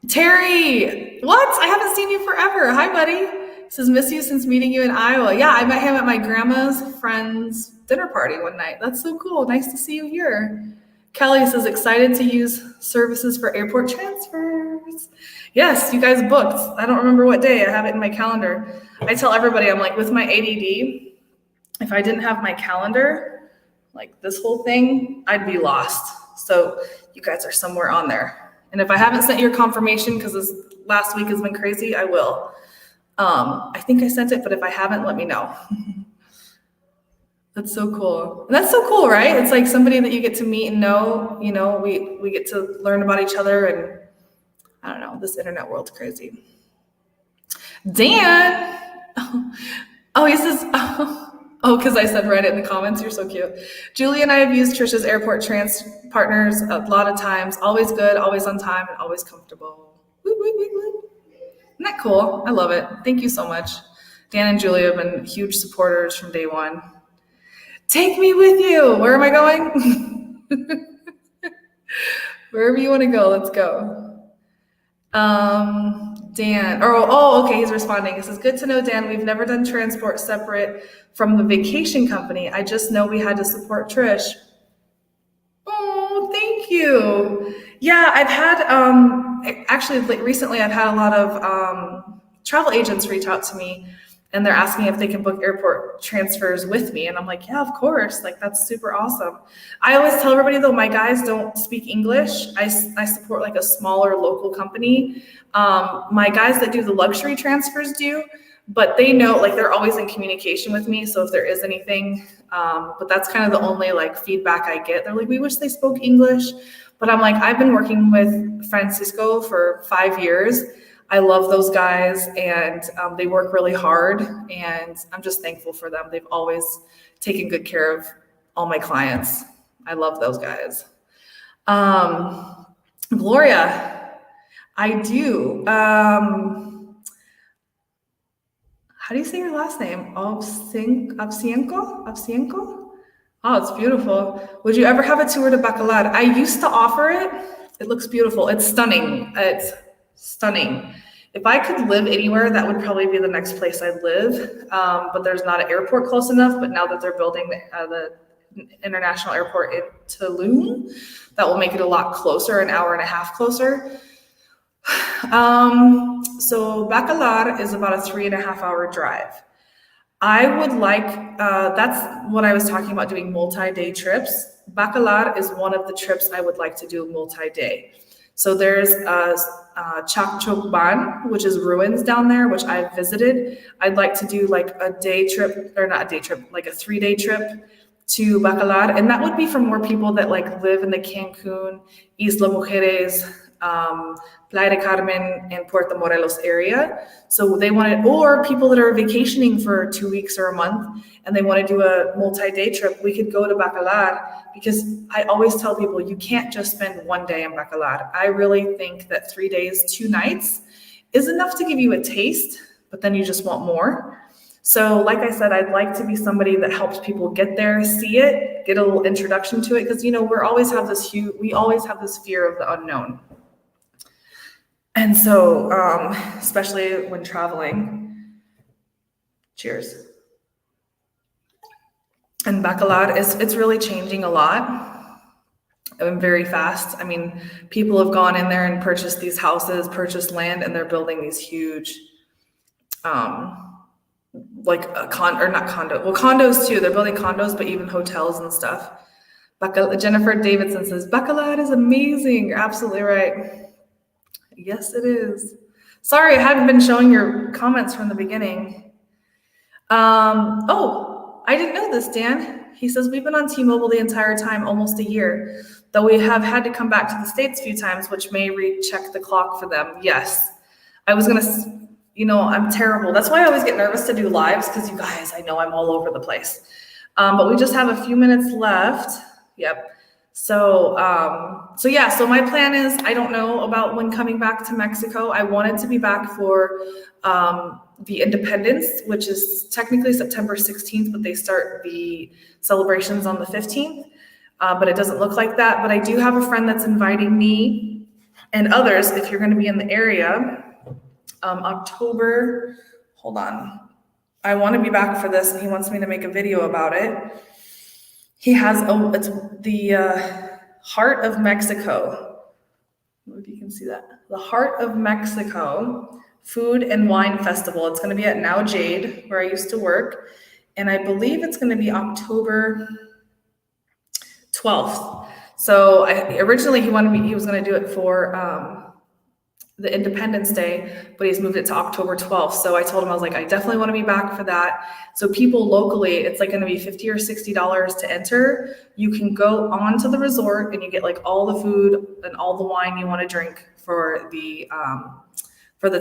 B: Terry, what? I haven't seen you forever. Hi, buddy. Says, miss you since meeting you in Iowa. Yeah, I met him at my grandma's friend's dinner party one night. That's so cool. Nice to see you here. Kelly says, excited to use services for airport transfers. Yes, you guys booked. I don't remember what day. I have it in my calendar. I tell everybody, I'm like, with my ADD, if I didn't have my calendar, like this whole thing, I'd be lost. So you guys are somewhere on there. And if I haven't sent your confirmation, because this last week has been crazy, I will. I think I sent it, but if I haven't, let me know. That's so cool. And that's so cool, right? It's like somebody that you get to meet and know, you know, we get to learn about each other, and I don't know, this internet world's crazy. Dan, oh, he says, because I said read it in the comments. You're so cute. Julie and I have used Trisha's airport trans partners a lot of times. Always good, always on time, and always comfortable. Woo, woo, woo, woo. Isn't that cool? I love it. Thank you so much. Dan and Julie have been huge supporters from day one. Take me with you. Where am I going? Wherever you want to go, let's go. Dan, okay, he's responding. He says, good to know, Dan. We've never done transport separate from the vacation company. I just know we had to support Trish. Oh, thank you. Yeah, I've had, actually recently I've had a lot of travel agents reach out to me, and they're asking if they can book airport transfers with me. And I'm like, yeah, of course. Like, that's super awesome. I always tell everybody though, my guys don't speak English. I support like a smaller local company. My guys that do the luxury transfers do, but they know, like, they're always in communication with me. So if there is anything, but that's kind of the only like feedback I get. They're like, we wish they spoke English. But I'm like, I've been working with Francisco for 5 years. I love those guys, and they work really hard, and I'm just thankful for them. They've always taken good care of all my clients. I love those guys. Gloria, I do. How do you say your last name? Ovsienko? Oh, it's beautiful. Would you ever have a tour to Bacalar? I used to offer it. It looks beautiful. It's stunning. It's stunning. If I could live anywhere, that would probably be the next place I'd live. But there's not an airport close enough. But now that they're building the international airport in Tulum, that will make it a lot closer, an hour and a half closer. So Bacalar is about a 3.5 hour drive. I would like, that's what I was talking about, doing multi-day trips. Bacalar is one of the trips I would like to do multi-day. So there's Chacchocban, which is ruins down there, which I've visited. I'd like to do like a day trip, or not a day trip, like a 3-day trip to Bacalar. And that would be for more people that like live in the Cancun, Isla Mujeres, Playa de Carmen, and Puerto Morelos area. So they wanted, or people that are vacationing for 2 weeks or a month and they want to do a multi-day trip, we could go to Bacalar, because I always tell people you can't just spend 1 day in Bacalar. I really think that 3 days, 2 nights is enough to give you a taste, but then you just want more. So like I said, I'd like to be somebody that helps people get there, see it, get a little introduction to it, because you know we always have this fear of the unknown. And so, especially when traveling, cheers. And Bacalar it's really changing a lot.
A: and very fast. I mean, people have gone in there and purchased these houses, purchased land, and they're building these huge, like not condo, well, condos too. They're building condos, but even hotels and stuff. Jennifer Davidson says, Bacalat is amazing. You're absolutely right. Yes, it is. Sorry, I hadn't been showing your comments from the beginning. Oh, I didn't know this, Dan. He says, we've been on T-Mobile the entire time, almost a year, though we have had to come back to the States a few times, which may recheck the clock for them. Yes. I was going to, I'm terrible. That's why I always get nervous to do lives, because you guys, I know I'm all over the place. But we just have a few minutes left. Yep. So my plan is, I don't know about when coming back to Mexico. I wanted to be back for the Independence, which is technically September 16th, but they start the celebrations on the 15th. But it doesn't look like that. But I do have a friend that's inviting me and others, if you're going to be in the area, October, hold on. I want to be back for this, and he wants me to make a video about it. He has, it's the Heart of Mexico. I don't know if you can see that. The Heart of Mexico Food and Wine Festival. It's going to be at Now Jade, where I used to work. And I believe it's going to be October 12th. So originally he was going to do it for the Independence Day, but he's moved it to October 12th. So I told him, I was like, I definitely want to be back for that. So people locally, it's like going to be $50 or $60 to enter. You can go on to the resort and you get like all the food and all the wine you want to drink for the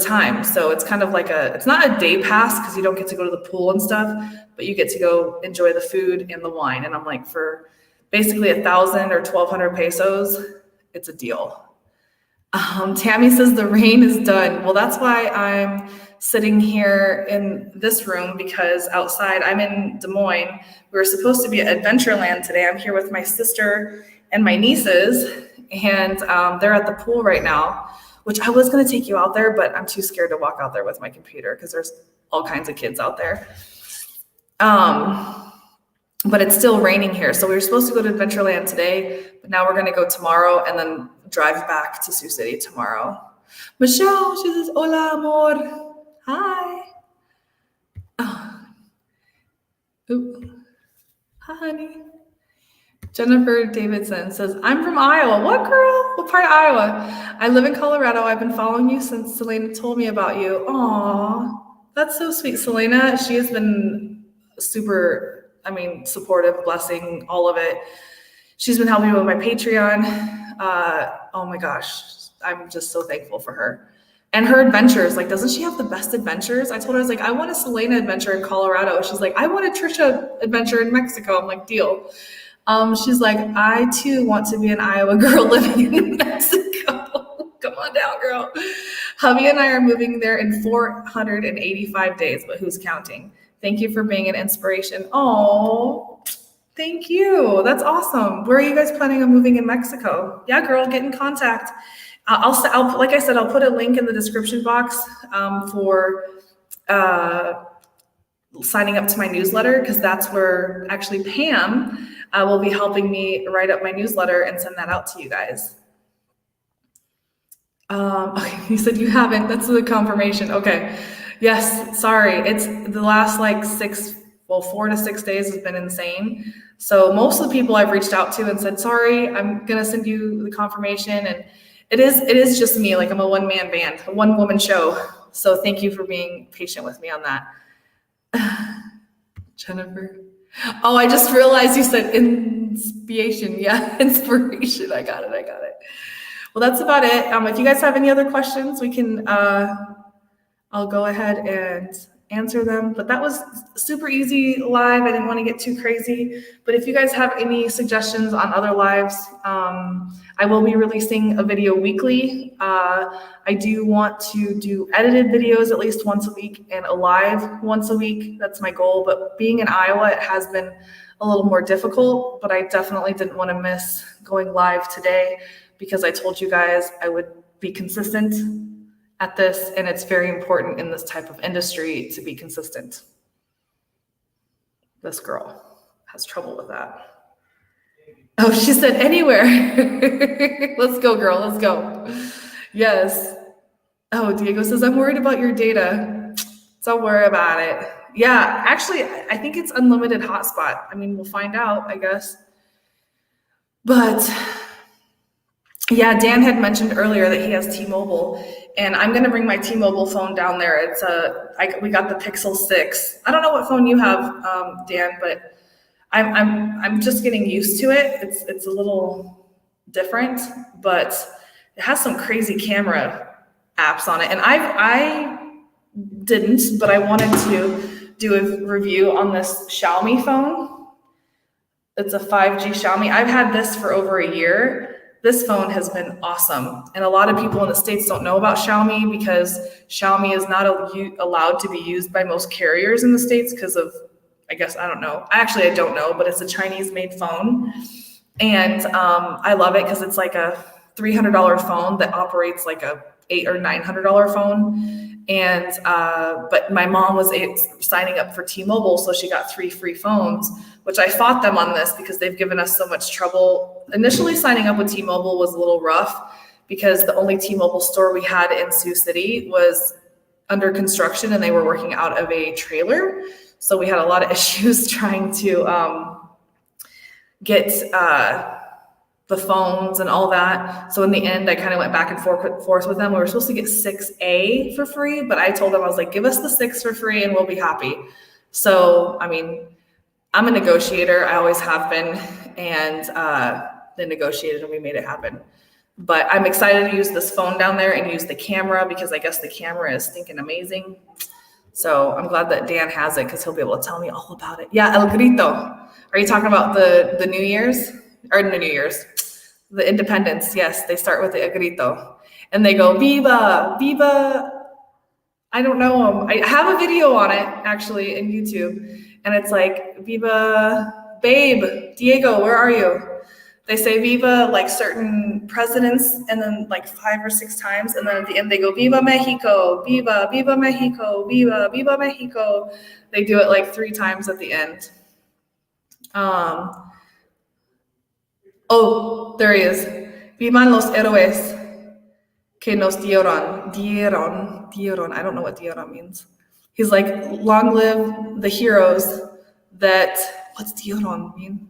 A: time. So it's kind of like it's not a day pass because you don't get to go to the pool and stuff, but you get to go enjoy the food and the wine. And I'm like, for basically 1,000 or 1,200 pesos, it's a deal. Tammy says the rain is done. Well, that's why I'm sitting here in this room, because outside, I'm in Des Moines. We were supposed to be at Adventureland today. I'm here with my sister and my nieces, and they're at the pool right now, which I was going to take you out there, but I'm too scared to walk out there with my computer because there's all kinds of kids out there. But it's still raining here. So we were supposed to go to Adventureland today, but now we're going to go tomorrow and then drive back to Sioux City tomorrow. Michelle, she says, hola, amor. Hi. Oh. Ooh. Hi, honey. Jennifer Davidson says, I'm from Iowa. What, girl? What part of Iowa? I live in Colorado. I've been following you since Selena told me about you. Aw, that's so sweet, Selena. She has been super, supportive, blessing, all of it. She's been helping me with my Patreon. Oh my gosh, I'm just so thankful for her. And her adventures, like, doesn't she have the best adventures? I told her, I was like, I want a Selena adventure in Colorado. She's like, I want a Trisha adventure in Mexico. I'm like, deal. She's like, I too want to be an Iowa girl living in Mexico. Come on down, girl. Hubby and I are moving there in 485 days, but who's counting? Thank you for being an inspiration. Oh, thank you. That's awesome. Where are you guys planning on moving in Mexico? Yeah, girl, get in contact. I'll like I said, I'll put a link in the description box for signing up to my newsletter, because that's where actually Pam will be helping me write up my newsletter and send that out to you guys. Okay, you said you haven't. That's the confirmation. Okay. Yes, sorry. It's the last 4 to 6 days has been insane. So most of the people I've reached out to and said, sorry, I'm going to send you the confirmation. And it is just me. Like, I'm a one-man band, a one-woman show. So thank you for being patient with me on that. Jennifer. Oh, I just realized you said inspiration. Yeah, inspiration. I got it. Well, that's about it. If you guys have any other questions, we can, I'll go ahead and answer them. But that was super easy live. I didn't want to get too crazy. But if you guys have any suggestions on other lives, I will be releasing a video weekly. I do want to do edited videos at least once a week and a live once a week. That's my goal. But being in Iowa, it has been a little more difficult. But I definitely didn't want to miss going live today, because I told you guys I would be consistent at this, and it's very important in this type of industry to be consistent. This girl has trouble with that.
B: Oh, she said anywhere. Let's go, girl. Let's go. Yes. Oh, Diego says, I'm worried about your data. Don't worry about it. Yeah, actually, I think it's unlimited hotspot. I mean, we'll find out, I guess. But yeah, Dan had mentioned earlier that he has T-Mobile, and I'm gonna bring my T-Mobile phone down there. We got the Pixel 6. I don't know what phone you have, Dan, but I'm just getting used to it. It's a little different, but it has some crazy camera apps on it, and I didn't, but I wanted to do a review on this Xiaomi phone. It's a 5G Xiaomi. I've had this for over a year. This phone has been awesome. And a lot of people in the States don't know about Xiaomi because Xiaomi is not allowed to be used by most carriers in the States because of, I guess, I don't know. Actually, I don't know, but it's a Chinese made phone. And I love it because it's like a $300 phone that operates like a $800 or $900 phone. And but my mom was signing up for T-Mobile, so she got 3 free phones, which I fought them on this because they've given us so much trouble. Initially signing up with T-Mobile was a little rough because the only T-Mobile store we had in Sioux City was under construction and they were working out of a trailer. So we had a lot of issues trying to get the phones and all that. So in the end, I kind of went back and forth with them. We were supposed to get 6A for free, but I told them, I was like, give us the 6 for free and we'll be happy. So, I mean, I'm a negotiator. I always have been. And they negotiated and we made it happen. But I'm excited to use this phone down there and use the camera because I guess the camera is stinking amazing. So I'm glad that Dan has it because he'll be able to tell me all about it. Yeah, El Grito. Are you talking about the New Year's? Or the New Year's? The Independence, yes. They start with the El Grito. And they go, Viva, Viva. I don't know them. I have a video on it, actually, in YouTube. And it's like, Viva, babe, Diego, where are you? They say Viva like certain presidents and then like 5 or 6 times. And then at the end they go, Viva Mexico, Viva, Viva Mexico, Viva, Viva Mexico. They do it like 3 times at the end. Oh, there he is. Vivan los héroes que nos dieron. I don't know what dieron means. He's like, long live the heroes that, what's dieron mean?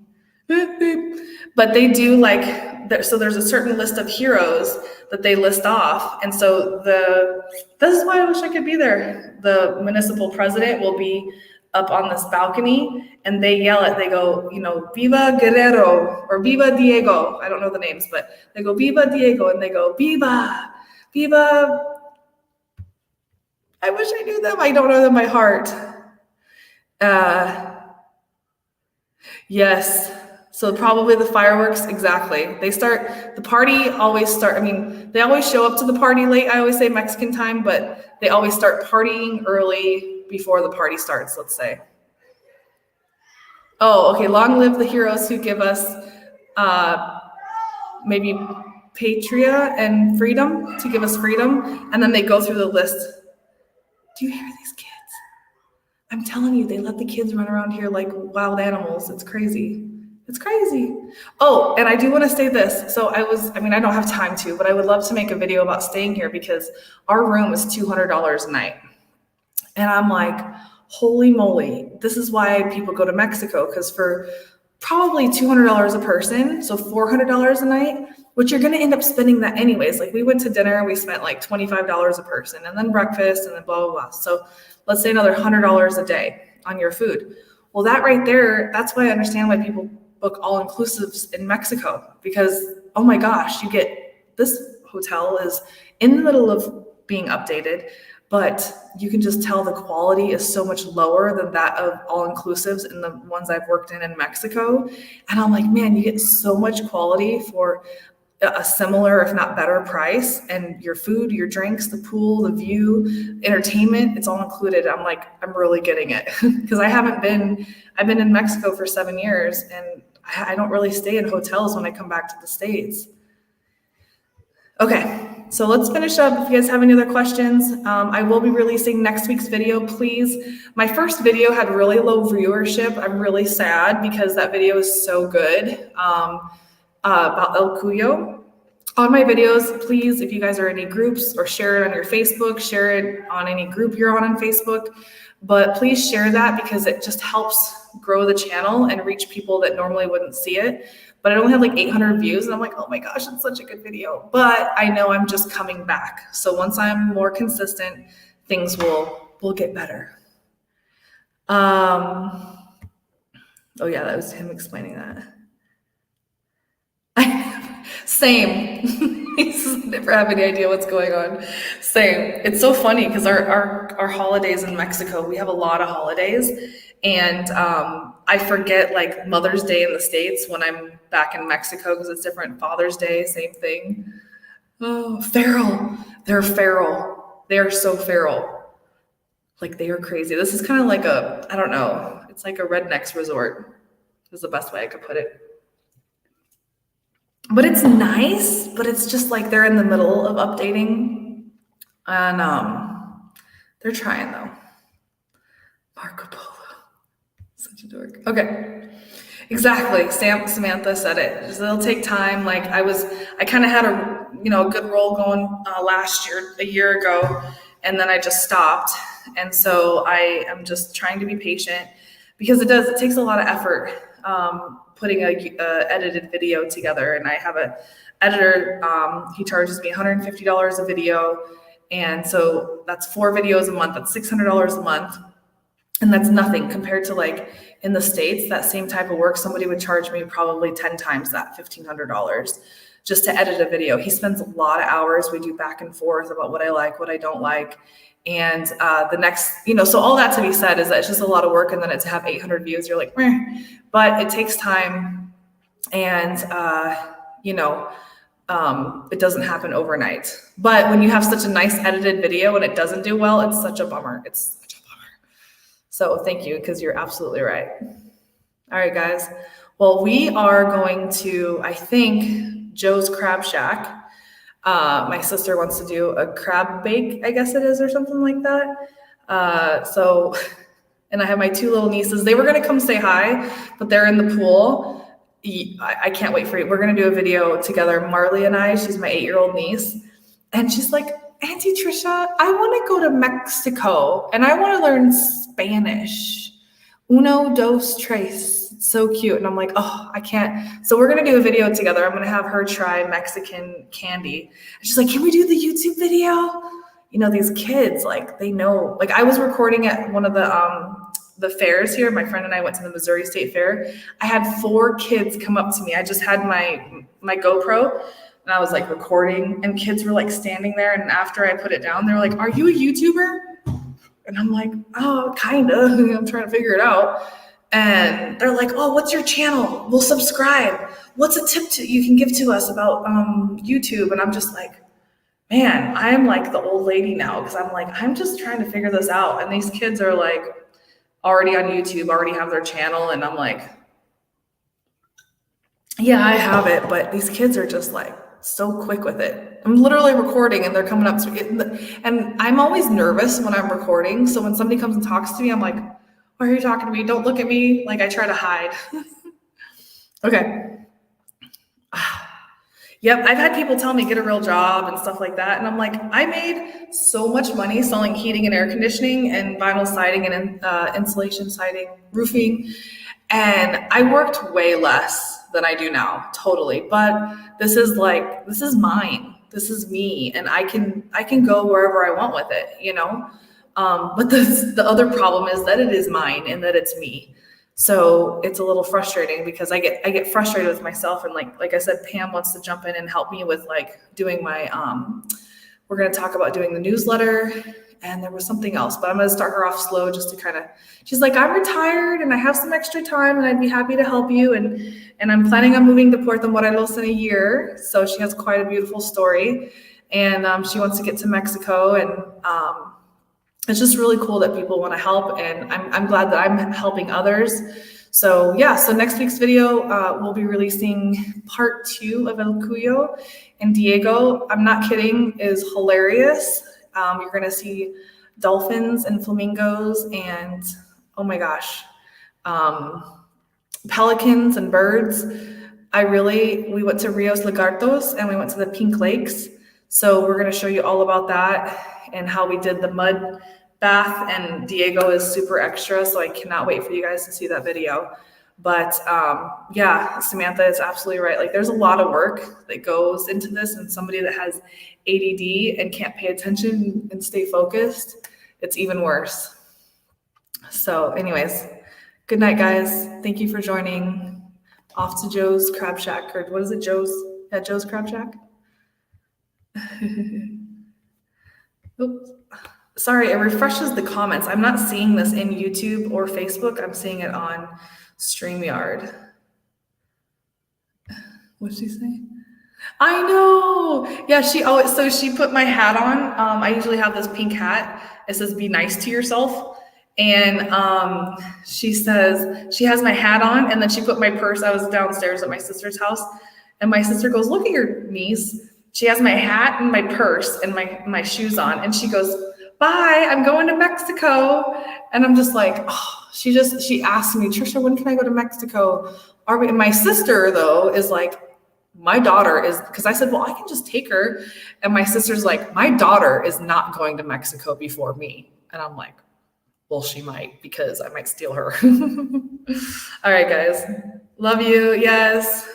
B: But they do like, so there's a certain list of heroes that they list off. And so this is why I wish I could be there. The municipal president will be up on this balcony and they yell it, they go, Viva Guerrero or Viva Diego. I don't know the names, but they go, Viva Diego. And they go, Viva, Viva. I wish I knew them. I don't know them by heart. Yes. So probably the fireworks, exactly. The party always they always show up to the party late. I always say Mexican time, but they always start partying early before the party starts, let's say. Oh, okay. Long live the heroes who give us maybe patria and freedom, to give us freedom. And then they go through the list. Do you hear these kids? I'm telling you, they let the kids run around here like wild animals. It's crazy. It's crazy. Oh, and I do want to say this. So I don't have time to, but I would love to make a video about staying here because our room is $200 a night. And I'm like, holy moly, this is why people go to Mexico, because for probably $200 a person, so $400 a night, which you're going to end up spending that anyways. Like we went to dinner, we spent like $25 a person and then breakfast and then blah, blah, blah. So let's say another $100 a day on your food. Well, that right there, that's why I understand why people book all-inclusives in Mexico, because, oh my gosh, this hotel is in the middle of being updated, but you can just tell the quality is so much lower than that of all-inclusives in the ones I've worked in Mexico. And I'm like, man, you get so much quality for a similar, if not better price, and your food, your drinks, the pool, the view, entertainment, it's all included. I'm like, I'm really getting it because I've been in Mexico for 7 years and I don't really stay in hotels when I come back to the States. Okay. so let's finish up. If you guys have any other questions, I will be releasing next week's video, please. My first video had really low viewership. I'm really sad because that video is so good, about El Cuyo. On my videos, please, if you guys are in any groups, or share it on your Facebook, share it on any group you're on Facebook, but please share that because it just helps grow the channel and reach people that normally wouldn't see it. But it only had like 800 views, and I'm like, oh my gosh, it's such a good video. But I know I'm just coming back. So once I'm more consistent, things will get better. Oh yeah, that was him explaining that. Same. He doesn't never have any idea what's going on. Same. It's so funny because our holidays in Mexico, we have a lot of holidays, and I forget like Mother's Day in the States when I'm back in Mexico because it's different. Father's Day, same thing. Oh, feral. They're feral. They are so feral. Like they are crazy. This is kind of like I don't know. It's like a rednecks resort is the best way I could put it. But it's nice, but it's just like they're in the middle of updating, and they're trying though. Marco Polo, such a dork. Okay, exactly. Samantha said it. It'll take time. Like I kind of had a good roll going a year ago, and then I just stopped. And so I am just trying to be patient because it takes a lot of effort. Putting a edited video together, and I have a editor. He charges me $150 a video, and so that's 4 videos a month. That's $600 a month, and that's nothing compared to like in the States. That same type of work, somebody would charge me probably 10 times that, $1,500, just to edit a video. He spends a lot of hours. We do back and forth about what I like, what I don't like. And the next, so all that to be said is that it's just a lot of work, and then to have 800 views, you're like, meh. But it takes time, and it doesn't happen overnight. But when you have such a nice edited video and it doesn't do well, it's such a bummer. It's such a bummer. So thank you, because you're absolutely right. All right, guys. Well, we are going to, I think, Joe's Crab Shack. My sister wants to do a crab bake, I guess it is, or something like that. And I have my 2 little nieces. They were going to come say hi, but they're in the pool. I can't wait for you. We're going to do a video together, Marley and I. She's my 8-year-old niece. And she's like, Auntie Trisha, I want to go to Mexico, and I want to learn Spanish. Uno, dos, tres. It's so cute. And I'm like, oh, I can't. So we're going to do a video together. I'm going to have her try Mexican candy. And she's like, can we do the YouTube video? These kids, like, they know. Like, I was recording at one of the fairs here. My friend and I went to the Missouri State Fair. I had 4 kids come up to me. I just had my GoPro, and I was like recording, and kids were like standing there. And after I put it down, they were like, are you a YouTuber? And I'm like, oh, kind of. I'm trying to figure it out. And they're like, oh, what's your channel? We'll subscribe. What's a tip you can give to us about YouTube? And I'm just like, man, I'm like the old lady now, because I'm like, I'm just trying to figure this out. And these kids are like already on YouTube, already have their channel. And I'm like, yeah, I have it. But these kids are just like so quick with it. I'm literally recording and they're coming up to me. And I'm always nervous when I'm recording. So when somebody comes and talks to me, I'm like, why are you talking to me? Don't look at me. Like, I try to hide. Okay. Yep, I've had people tell me get a real job and stuff like that. And I'm like, I made so much money selling heating and air conditioning and vinyl siding and insulation siding, roofing. And I worked way less than I do now, totally. But this is mine. This is me. And I can go wherever I want with it, But the other problem is that it is mine and that it's me. So it's a little frustrating because I get frustrated with myself. And like I said, Pam wants to jump in and help me with like doing my, we're going to talk about doing the newsletter, and there was something else, but I'm going to start her off slow just to she's like, I'm retired and I have some extra time and I'd be happy to help you. And I'm planning on moving to Puerto Morelos in a year. So she has quite a beautiful story, and she wants to get to Mexico, and it's just really cool that people want to help, and I'm glad that I'm helping others.
A: So yeah, so next week's video, we'll be releasing part 2 of El Cuyo. And Diego, I'm not kidding, is hilarious. You're gonna see dolphins and flamingos and, oh my gosh, pelicans and birds. We went to Rios Lagartos and we went to the Pink Lakes. So we're gonna show you all about that and how we did the mud bath, and Diego is super extra, so I cannot wait for you guys to see that video. But yeah, Samantha is absolutely right. Like, there's a lot of work that goes into this, and somebody that has ADD and can't pay attention and stay focused, it's even worse. So anyways, good night, guys. Thank you for joining. Off to Joe's Crab Shack, or what is it, Joe's Crab Shack? Oops. Sorry, it refreshes the comments. I'm not seeing this in YouTube or Facebook. I'm seeing it on StreamYard. What'd she say? I know. Yeah, she put my hat on. I usually have this pink hat. It says "Be nice to yourself." And she says she has my hat on, and then she put my purse. I was downstairs at my sister's house, and my sister goes, "Look at your niece. She has my hat and my purse and my shoes on." And she goes, "Bye, I'm going to Mexico." And I'm just like, oh, she asked me, "Trisha, when can I go to Mexico? Are we?" And my sister, though, is like, my daughter is, because I said, well, I can just take her. And my sister's like, my daughter is not going to Mexico before me. And I'm like, well, she might, because I might steal her. All right, guys. Love you. Yes.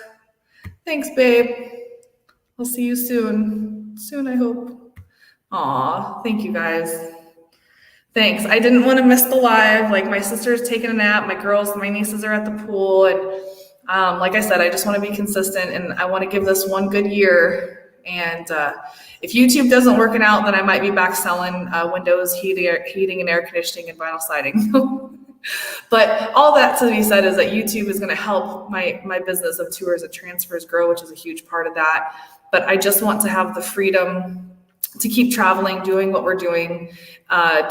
A: Thanks, babe. I'll see you soon. Soon, I hope. Aw, thank you, guys. Thanks. I didn't want to miss the live. Like, my sister's taking a nap. My nieces are at the pool. And like I said, I just want to be consistent, and I want to give this one good year. And if YouTube doesn't work it out, then I might be back selling windows, heating and air conditioning, and vinyl siding. But all that to be said is that YouTube is going to help my business of tours and transfers grow, which is a huge part of that. But I just want to have the freedom to keep traveling, doing what we're doing.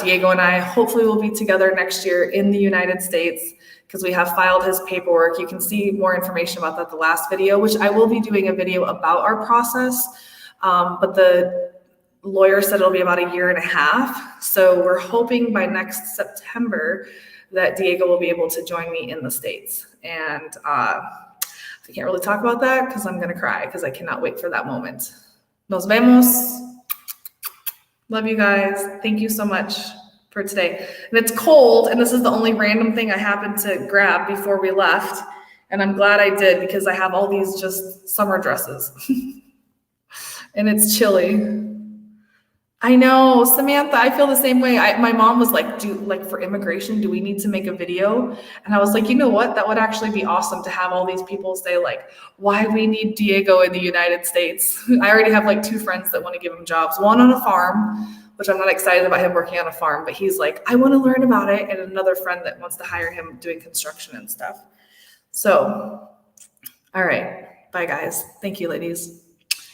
A: Diego and I hopefully will be together next year in the United States, because we have filed his paperwork. You can see more information about that the last video, which I will be doing a video about our process. But the lawyer said it'll be about 1.5 years. So we're hoping by next September that Diego will be able to join me in the States. And I can't really talk about that because I'm gonna cry, because I cannot wait for that moment. Nos vemos. Love you guys. Thank you so much for today. And it's cold, and this is the only random thing I happened to grab before we left. And I'm glad I did, because I have all these just summer dresses. And it's chilly. I know, Samantha, I feel the same way. My mom was like, for immigration, do we need to make a video? And I was like, you know what? That would actually be awesome to have all these people say, like, why we need Diego in the United States. I already have like 2 friends that want to give him jobs. One on a farm, which I'm not excited about him working on a farm, but he's like, I want to learn about it. And another friend that wants to hire him doing construction and stuff. So, all right. Bye, guys. Thank you, ladies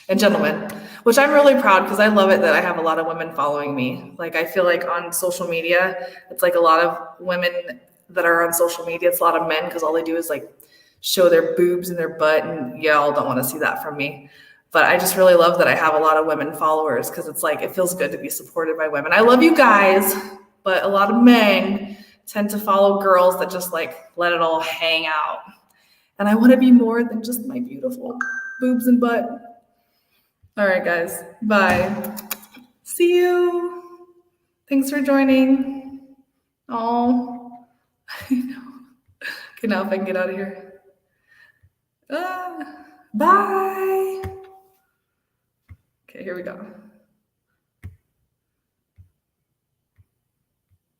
A: and gentlemen, which I'm really proud, because I love it that I have a lot of women following me. Like, I feel like on social media, it's like a lot of women that are on social media. It's a lot of men, because all they do is like show their boobs and their butt, and y'all don't want to see that from me. But I just really love that I have a lot of women followers, because it's like, it feels good to be supported by women. I love you guys, but a lot of men tend to follow girls that just like let it all hang out. And I want to be more than just my beautiful boobs and butt. All right, guys. Bye. See you. Thanks for joining. Oh, I know. Okay, now if I can get out of here. Bye. Okay, here we go.